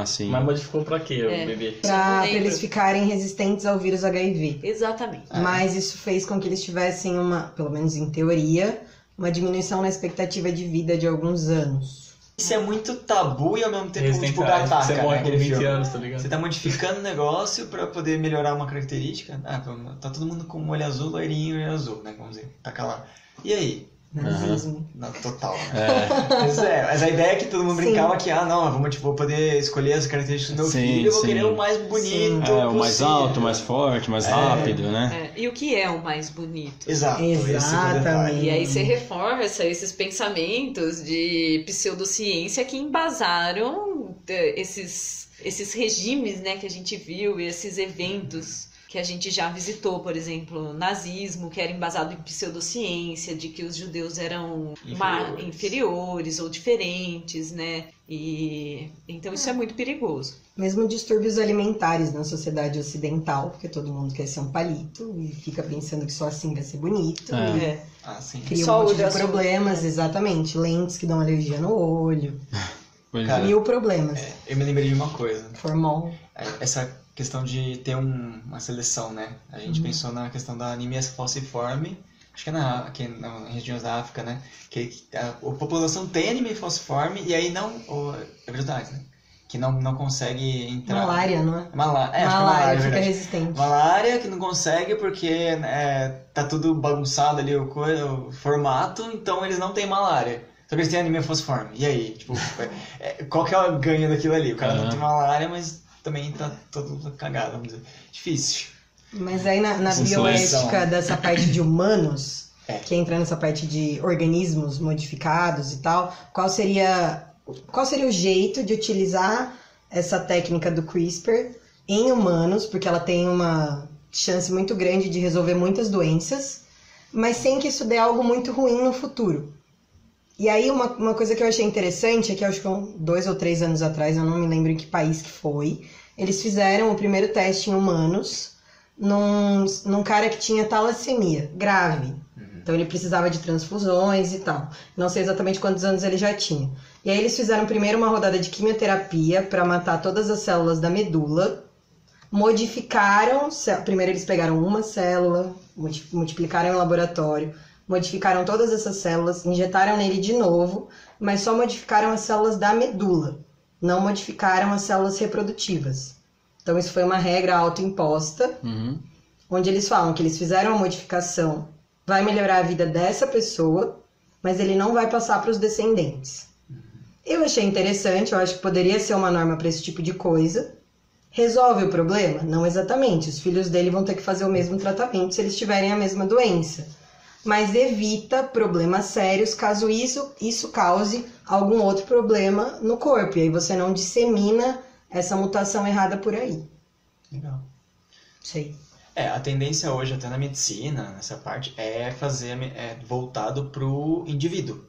sim. Mas modificou pra quê, o bebê? Pra eles ficarem resistentes ao vírus HIV. Exatamente. Mas isso fez com que eles tivessem pelo menos em teoria, uma diminuição na expectativa de vida de alguns anos. Isso é muito tabu e ao mesmo tempo tipo gataca, você morre né? com 20 anos, tá ligado? Você tá modificando o negócio pra poder melhorar uma característica. Tá todo mundo com olho azul, loirinho e olho azul, né? Vamos dizer, taca lá. E aí? Nazismo. Não, total. Mas a ideia é que todo mundo brincava que, vou poder escolher as características do meu filho, eu vou querer o mais bonito possível. O mais alto, mais forte, mais rápido, né? E o que é o mais bonito? Exato. Exatamente. E aí você reforça esses pensamentos de pseudociência que embasaram esses regimes, né, que a gente viu, e esses eventos que a gente já visitou, por exemplo, nazismo, que era embasado em pseudociência, de que os judeus eram inferiores ou diferentes, né? E então isso é muito perigoso. Mesmo distúrbios alimentares na sociedade ocidental, porque todo mundo quer ser um palito e fica pensando que só assim vai ser bonito. Sim. Cria um monte de problemas, exatamente. Lentes que dão alergia no olho. Mil problemas. Eu me lembrei de uma coisa. Formol. Essa questão de ter uma seleção, né? A gente pensou na questão da anemia falciforme, acho que é aqui nas regiões da África, né? Que a população tem anemia falciforme e aí não... É verdade, né? Que não consegue entrar... Malária, não é? Malária, fica resistente. Malária que não consegue porque tá tudo bagunçado ali o formato, então eles não têm malária. Só que eles têm anemia falciforme. E aí? Tipo, qual que é o ganho daquilo ali? O cara não tem malária, mas também tá todo cagado, vamos dizer. Difícil. Mas aí na bioética dessa parte de humanos, que entra nessa parte de organismos modificados e tal, qual seria o jeito de utilizar essa técnica do CRISPR em humanos, porque ela tem uma chance muito grande de resolver muitas doenças, mas sem que isso dê algo muito ruim no futuro. E aí uma coisa que eu achei interessante é que acho que 2 ou 3 anos atrás, eu não me lembro em que país que foi, eles fizeram o primeiro teste em humanos num cara que tinha talassemia grave. Então ele precisava de transfusões e tal. Não sei exatamente quantos anos ele já tinha. E aí eles fizeram primeiro uma rodada de quimioterapia para matar todas as células da medula. Modificaram, primeiro eles pegaram uma célula, multiplicaram em laboratório, modificaram todas essas células, injetaram nele de novo, mas só modificaram as células da medula, não modificaram as células reprodutivas. Então isso foi uma regra autoimposta, onde eles falam que eles fizeram a modificação, vai melhorar a vida dessa pessoa, mas ele não vai passar para os descendentes. Eu achei interessante, eu acho que poderia ser uma norma para esse tipo de coisa. Resolve o problema? Não exatamente, os filhos dele vão ter que fazer o mesmo tratamento se eles tiverem a mesma doença. Mas evita problemas sérios caso isso cause algum outro problema no corpo. E aí você não dissemina essa mutação errada por aí. Legal. Sei. A tendência hoje, até na medicina, nessa parte, é voltado para o indivíduo.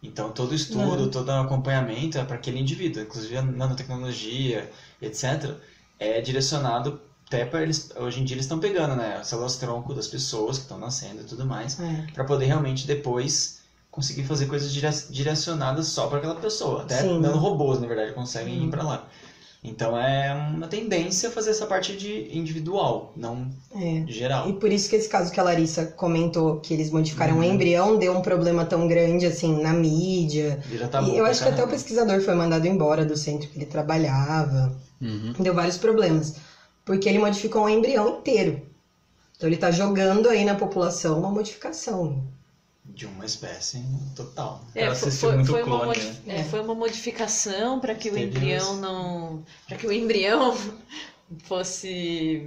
Então, todo estudo, todo acompanhamento é para aquele indivíduo. Inclusive, a nanotecnologia, etc., é direcionado até para eles. Hoje em dia, eles estão pegando, né, as células-tronco das pessoas que estão nascendo e tudo mais, para poder realmente depois conseguir fazer coisas direcionadas só para aquela pessoa. Até nanorobôs, na verdade, conseguem ir para lá. Então é uma tendência a fazer essa parte de individual, não geral. E por isso que esse caso que a Larissa comentou, que eles modificaram o embrião, deu um problema tão grande assim na mídia. E eu acho que até o pesquisador foi mandado embora do centro que ele trabalhava. Deu vários problemas. Porque ele modificou o embrião inteiro. Então ele tá jogando aí na população uma modificação. De uma espécie total. Foi uma modificação para que o embrião não, para que o embrião fosse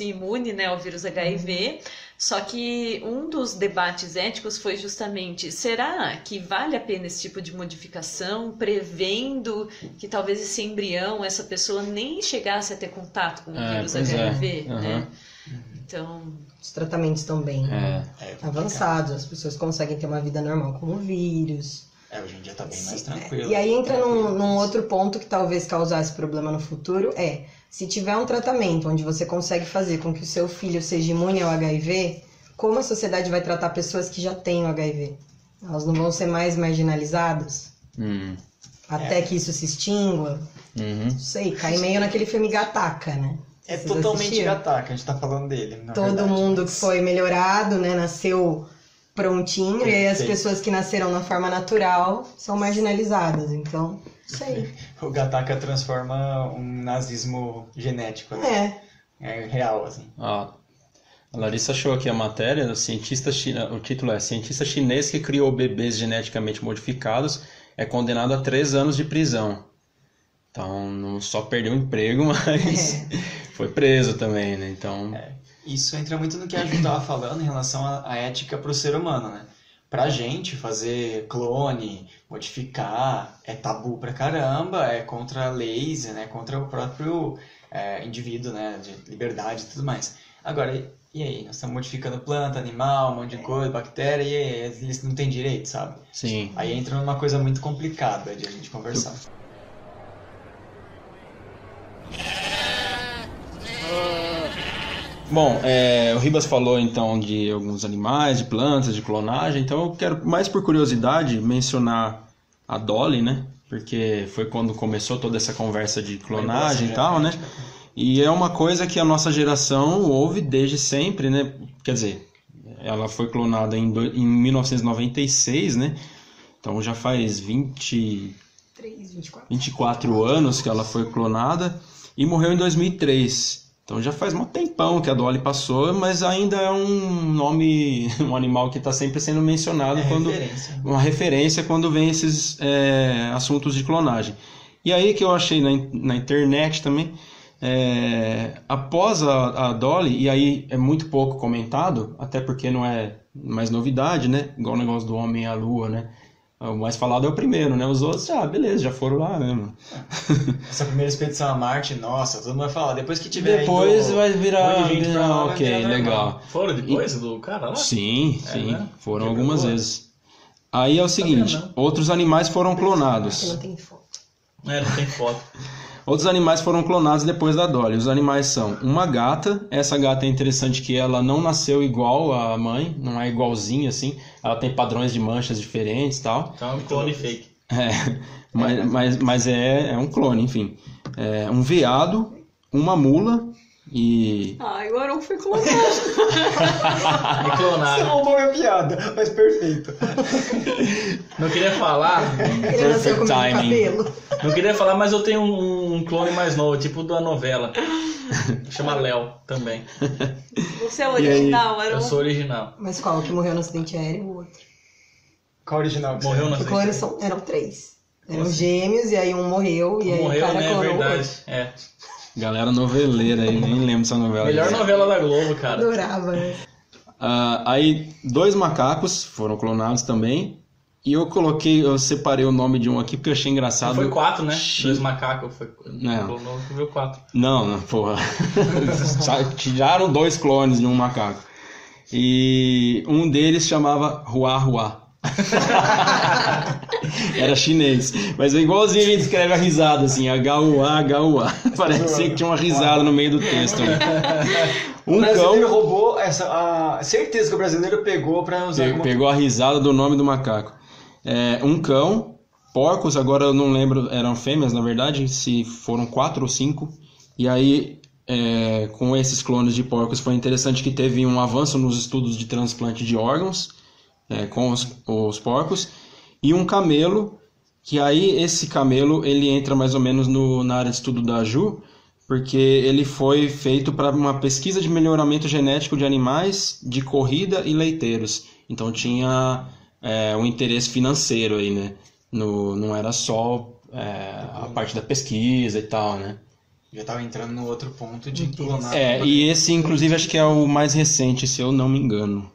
imune, né, ao vírus HIV. Só que um dos debates éticos foi justamente: será que vale a pena esse tipo de modificação, prevendo que talvez esse embrião, essa pessoa nem chegasse a ter contato com o vírus HIV, né? Então, os tratamentos estão bem avançados, as pessoas conseguem ter uma vida normal com o vírus. Hoje em dia tá bem mais tranquilo. E aí entra num outro ponto que talvez causasse problema no futuro, se tiver um tratamento onde você consegue fazer com que o seu filho seja imune ao HIV, como a sociedade vai tratar pessoas que já têm o HIV? Elas não vão ser mais marginalizadas? Até que isso se extingua? Não sei, cai meio naquele filme Gataca, né? Vocês totalmente Gataca, a gente tá falando dele. Todo mundo que foi melhorado, né, nasceu prontinho, e aí as pessoas que nasceram na forma natural são marginalizadas, então, sei. O Gataca transforma um nazismo genético, né? É real, assim. A Larissa achou aqui a matéria, o título é Cientista chinês que criou bebês geneticamente modificados é condenado a 3 anos de prisão. Então, não só perdeu o emprego, mas foi preso também, né? Então... Isso entra muito no que a Ju estava falando em relação à ética para o ser humano, né? Pra gente fazer clone, modificar, é tabu pra caramba, é contra leis, né? Contra o próprio indivíduo, né? De liberdade e tudo mais. Agora, e aí? Nós estamos modificando planta, animal, um monte de coisa, bactéria, e aí? Eles não têm direito, sabe? Sim. Aí entra numa coisa muito complicada de a gente conversar. Bom, o Ribas falou então de alguns animais, de plantas, de clonagem, então eu quero, mais por curiosidade, mencionar a Dolly, né? Porque foi quando começou toda essa conversa de clonagem e tal, né? E é uma coisa que a nossa geração ouve desde sempre, né? Quer dizer, ela foi clonada em 1996, né? Então já faz 24 anos que ela foi clonada e morreu em 2003. Então já faz um tempão que a Dolly passou, mas ainda é um nome, um animal que está sempre sendo mencionado, uma referência quando vem esses assuntos de clonagem. E aí que eu achei na internet também, após a Dolly, e aí é muito pouco comentado, até porque não é mais novidade, né? Igual o negócio do homem à lua, né? O mais falado é o primeiro, né? Os outros, beleza, já foram lá mesmo. Essa primeira expedição a Marte, nossa, todo mundo vai falar. Depois que tiver depois vai virar... ok, legal. Foram depois do cara lá? Sim, né? Foram algumas vezes. Aí é o seguinte, outros animais foram clonados. Não tem foto. Não tem foto. Outros animais foram clonados depois da Dolly. Os animais são uma gata. Essa gata é interessante que ela não nasceu igual à mãe, não é igualzinha assim. Ela tem padrões de manchas diferentes e tal. Então é um clone fake. Mas é um clone, enfim. Um veado, uma mula e... o Arão foi clonado. Me clonaram. Você roubou minha piada, mas perfeito. Não queria falar. Ele nasceu com o cabelo. Não queria falar, mas eu tenho um clone mais novo, tipo da novela. Chama Léo também. Você é original, Arão? Eu sou original. Mas qual? Que morreu no acidente aéreo o outro? Qual original que morreu no Os acidente clones eram 3. Eram gêmeos, e aí um morreu, e aí morreu, o cara né? É clonou verdade. Galera noveleira aí, nem lembro dessa novela. Melhor novela da Globo, cara. Adorava, né? Aí 2 macacos foram clonados também. E eu separei o nome de um aqui porque eu achei engraçado. Foi 4, né? 2 macacos. Não. Viu 4. Não, porra. Tiraram 2 clones de um macaco. E um deles chamava Hua Hua. Era chinês. Mas é igualzinho a gente escreve a risada, assim, H-U-A, H-U-A. Parecia que tinha uma risada no meio do texto. Né? O brasileiro roubou certeza que o brasileiro pegou pra usar pegou a risada do nome do macaco. Um cão, porcos, agora eu não lembro, eram fêmeas na verdade, se foram 4 ou 5. E aí, com esses clones de porcos, foi interessante que teve um avanço nos estudos de transplante de órgãos com os porcos. E um camelo, que aí esse camelo ele entra mais ou menos na área de estudo da Ju, porque ele foi feito para uma pesquisa de melhoramento genético de animais de corrida e leiteiros. Então tinha um interesse financeiro aí, né? Não era só a parte da pesquisa e tal, né? Já estava entrando no outro ponto de clonar. E esse inclusive acho que é o mais recente, se eu não me engano.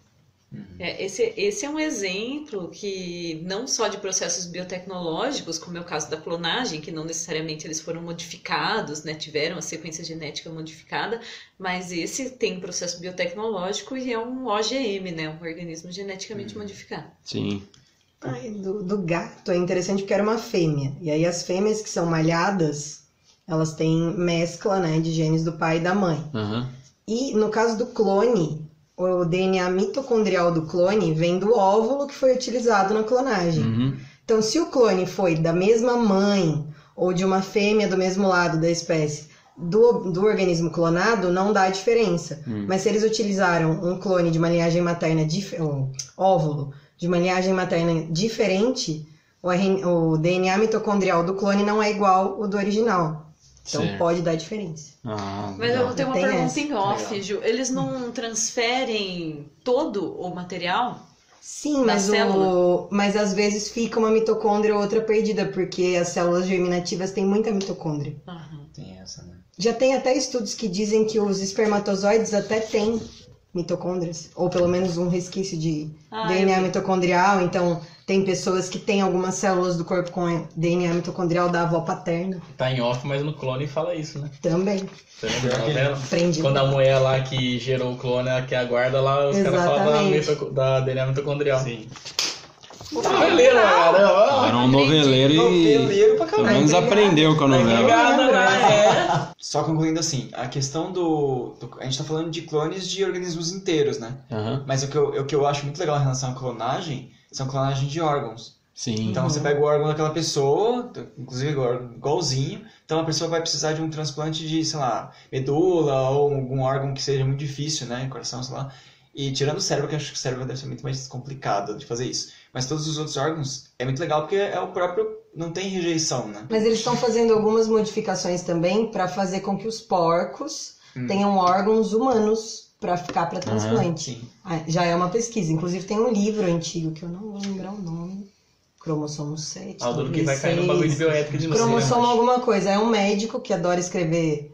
Esse é um exemplo que não só de processos biotecnológicos, como é o caso da clonagem, que não necessariamente eles foram modificados, né, tiveram a sequência genética modificada, mas esse tem processo biotecnológico e é um OGM, né, um organismo geneticamente modificado. Sim. Do gato é interessante porque era uma fêmea. E aí as fêmeas que são malhadas, elas têm mescla, né, de genes do pai e da mãe. Uhum. E no caso do clone, o DNA mitocondrial do clone vem do óvulo que foi utilizado na clonagem. Uhum. Então, se o clone foi da mesma mãe ou de uma fêmea do mesmo lado da espécie do organismo clonado, não dá diferença. Mas se eles utilizaram um clone de uma linhagem materna, um óvulo de uma linhagem materna diferente, o DNA mitocondrial do clone não é igual ao do original. Então Certo. pode dar diferença. Ah, Mas eu tenho uma Tem pergunta essa. em off, Ju. Eles não transferem todo o material? Sim, Da mas, célula? mas às vezes fica uma mitocôndria ou outra perdida, porque as células germinativas têm muita mitocôndria. Aham. Tem essa, né? Já tem até estudos que dizem que os espermatozoides até têm mitocôndrias, ou pelo menos um resquício de DNA mitocondrial. Então, tem pessoas que têm algumas células do corpo com DNA mitocondrial da avó paterna Tá em off, mas no clone fala isso, né? também. Você lembra da novela? Aprendi. Quando a mulher lá que gerou o clone, ela que aguarda lá, os caras falam Exatamente. da DNA mitocondrial. Sim. Noveleiro, caramba! Era um noveleiro e Noveleiro pra pelo caralho. menos aprendeu com a novela. Obrigada, né? Só concluindo assim, a questão a gente tá falando de clones de organismos inteiros, né? Aham. Mas o que eu acho muito legal em relação à clonagem são clonagens de órgãos. Sim. Então você pega o órgão daquela pessoa, inclusive o órgão igualzinho, então a pessoa vai precisar de um transplante de, sei lá, medula ou algum órgão que seja muito difícil, né? Coração, sei lá. E tirando o cérebro, que eu acho que o cérebro deve ser muito mais complicado de fazer isso. Mas todos os outros órgãos é muito legal porque é o próprio. Não tem rejeição, né? Mas eles estão fazendo algumas modificações também para fazer com que os porcos tenham órgãos humanos para ficar para transplante. Sim. Já é uma pesquisa. Inclusive tem um livro antigo que eu não vou lembrar o nome. Cromossomo 7. Ah, o duro talvez que vai cair no 6. bagulho de bioética de novo. Cromossomo alguma coisa. É um médico que adora escrever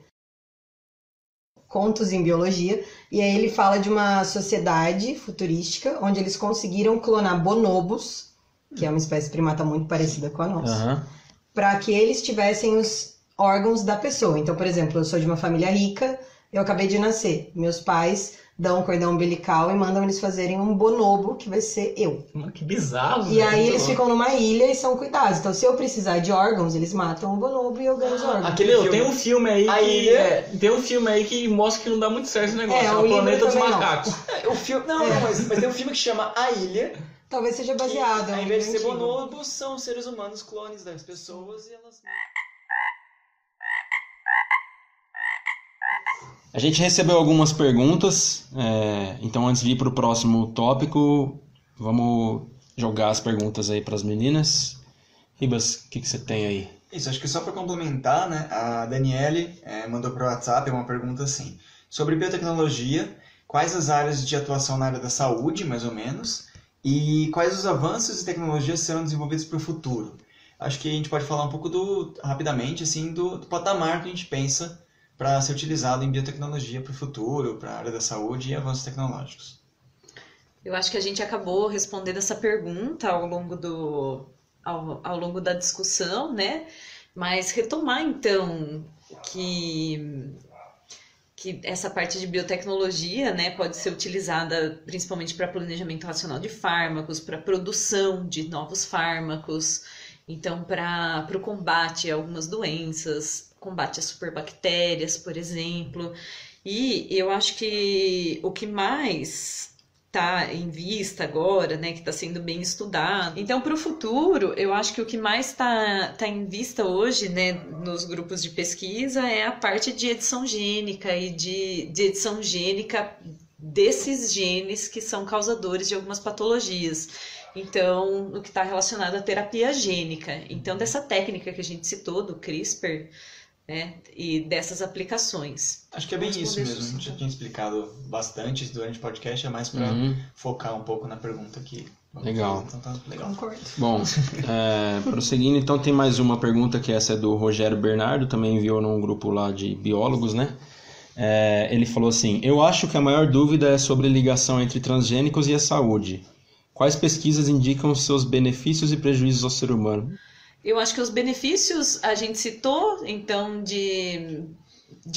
contos em biologia. E aí ele fala de uma sociedade futurística onde eles conseguiram clonar bonobos, que é uma espécie primata muito parecida com a nossa, Aham. para que eles tivessem os órgãos da pessoa. Então, por exemplo, eu sou de uma família rica, eu acabei de nascer. Meus pais dão um cordão umbilical e mandam eles fazerem um bonobo, que vai ser eu. Mano, que bizarro. E aí velho. eles ficam numa ilha e são cuidados. Então, se eu precisar de órgãos, eles matam o bonobo e eu ganho os órgãos. Meu, tem um filme aí Aí tem um filme aí que mostra que não dá muito certo esse negócio. É o o livro Planeta dos também não. Macacos. O filme. Não, mas tem um filme que chama A Ilha. Talvez seja baseado. Que, é um ao invés de ser livro antigo. bonobos, são seres humanos, clones das pessoas e elas. A gente recebeu algumas perguntas, então antes de ir para o próximo tópico, vamos jogar as perguntas aí para as meninas. Ribas, o que você tem aí? Isso, acho que só para complementar, né? A Daniele mandou para o WhatsApp uma pergunta assim: sobre biotecnologia, quais as áreas de atuação na área da saúde, mais ou menos, e quais os avanços e tecnologias serão desenvolvidos para o futuro? Acho que a gente pode falar um pouco rapidamente, assim, do patamar que a gente pensa para ser utilizado em biotecnologia para o futuro, para a área da saúde e avanços tecnológicos. Eu acho que a gente acabou respondendo essa pergunta ao longo da discussão, né? Mas retomar, então, que essa parte de biotecnologia, né, pode ser utilizada principalmente para planejamento racional de fármacos, para produção de novos fármacos, então para o combate a algumas doenças, combate a superbactérias, por exemplo. E eu acho que o que mais está em vista agora, né, que está sendo bem estudado. Então, para o futuro, eu acho que o que mais está em vista hoje, né, nos grupos de pesquisa é a parte de edição gênica e de edição gênica desses genes que são causadores de algumas patologias. Então, o que está relacionado à terapia gênica. Então, dessa técnica que a gente citou, do CRISPR, né, e dessas aplicações. Acho que é bem isso mesmo. A gente já tinha explicado bastante durante o podcast, é mais para focar um pouco na pergunta aqui. Legal. Então tá legal. Concordo. Bom, prosseguindo, então tem mais uma pergunta, que essa é do Rogério Bernardo, também enviou num grupo lá de biólogos, né? Ele falou assim: eu acho que a maior dúvida é sobre a ligação entre transgênicos e a saúde. Quais pesquisas indicam os seus benefícios e prejuízos ao ser humano? Eu acho que os benefícios a gente citou, então, de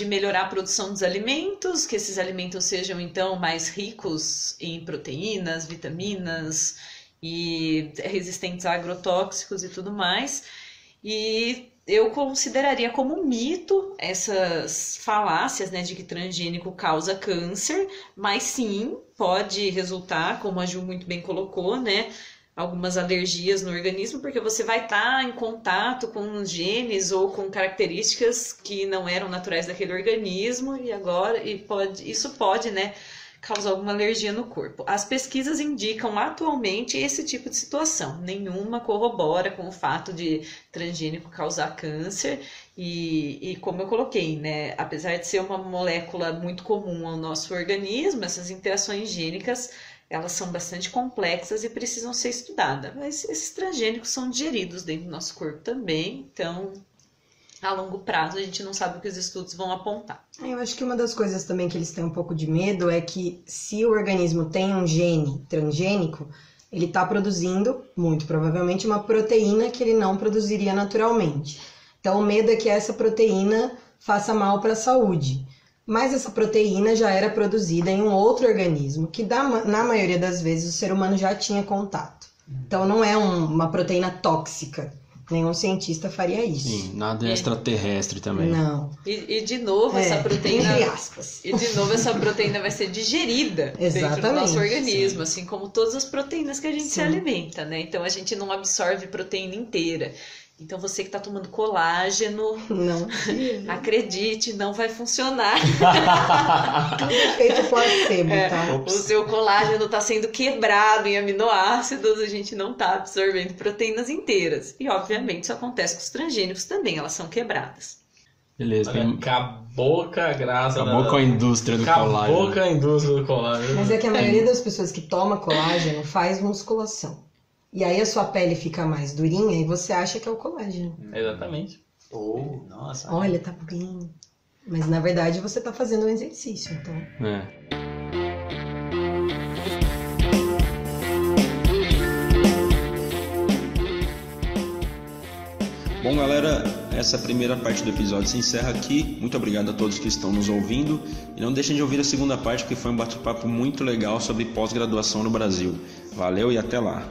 melhorar a produção dos alimentos, que esses alimentos sejam, então, mais ricos em proteínas, vitaminas e resistentes a agrotóxicos e tudo mais. E eu consideraria como mito essas falácias, né, de que transgênico causa câncer, mas sim, pode resultar, como a Ju muito bem colocou, né, algumas alergias no organismo, porque você vai estar em contato com genes ou com características que não eram naturais daquele organismo, e agora isso pode, né, causar alguma alergia no corpo. As pesquisas indicam atualmente esse tipo de situação. Nenhuma corrobora com o fato de transgênico causar câncer. E como eu coloquei, né, apesar de ser uma molécula muito comum ao nosso organismo, essas interações gênicas, elas são bastante complexas e precisam ser estudadas. Mas esses transgênicos são digeridos dentro do nosso corpo também, então a longo prazo a gente não sabe o que os estudos vão apontar. Eu acho que uma das coisas também que eles têm um pouco de medo é que se o organismo tem um gene transgênico, ele está produzindo, muito provavelmente, uma proteína que ele não produziria naturalmente. Então o medo é que essa proteína faça mal para a saúde. Mas essa proteína já era produzida em um outro organismo, que na maioria das vezes o ser humano já tinha contato. Então não é uma proteína tóxica. Nenhum cientista faria isso. Sim, nada extraterrestre também. Não. E de novo, essa proteína. Entre aspas. E de novo, essa proteína vai ser digerida dentro do nosso organismo, assim como todas as proteínas que a gente se alimenta, né? Então a gente não absorve proteína inteira. Então você que está tomando colágeno, não, acredite, não vai funcionar. Tudo é feito placebo, tá? O seu colágeno está sendo quebrado em aminoácidos, a gente não está absorvendo proteínas inteiras. E obviamente isso acontece com os transgênicos também, elas são quebradas. Beleza. Olha, acabou com a graça. Acabou com a indústria do colágeno. Acabou com a indústria do colágeno. Mas é que a maioria das pessoas que toma colágeno faz musculação. E aí a sua pele fica mais durinha e você acha que é o colágeno. Exatamente. Nossa. Olha, tá bem. Mas na verdade você tá fazendo um exercício, então. Bom, galera, essa primeira parte do episódio se encerra aqui. Muito obrigado a todos que estão nos ouvindo. E não deixem de ouvir a segunda parte, que foi um bate-papo muito legal sobre pós-graduação no Brasil. Valeu e até lá!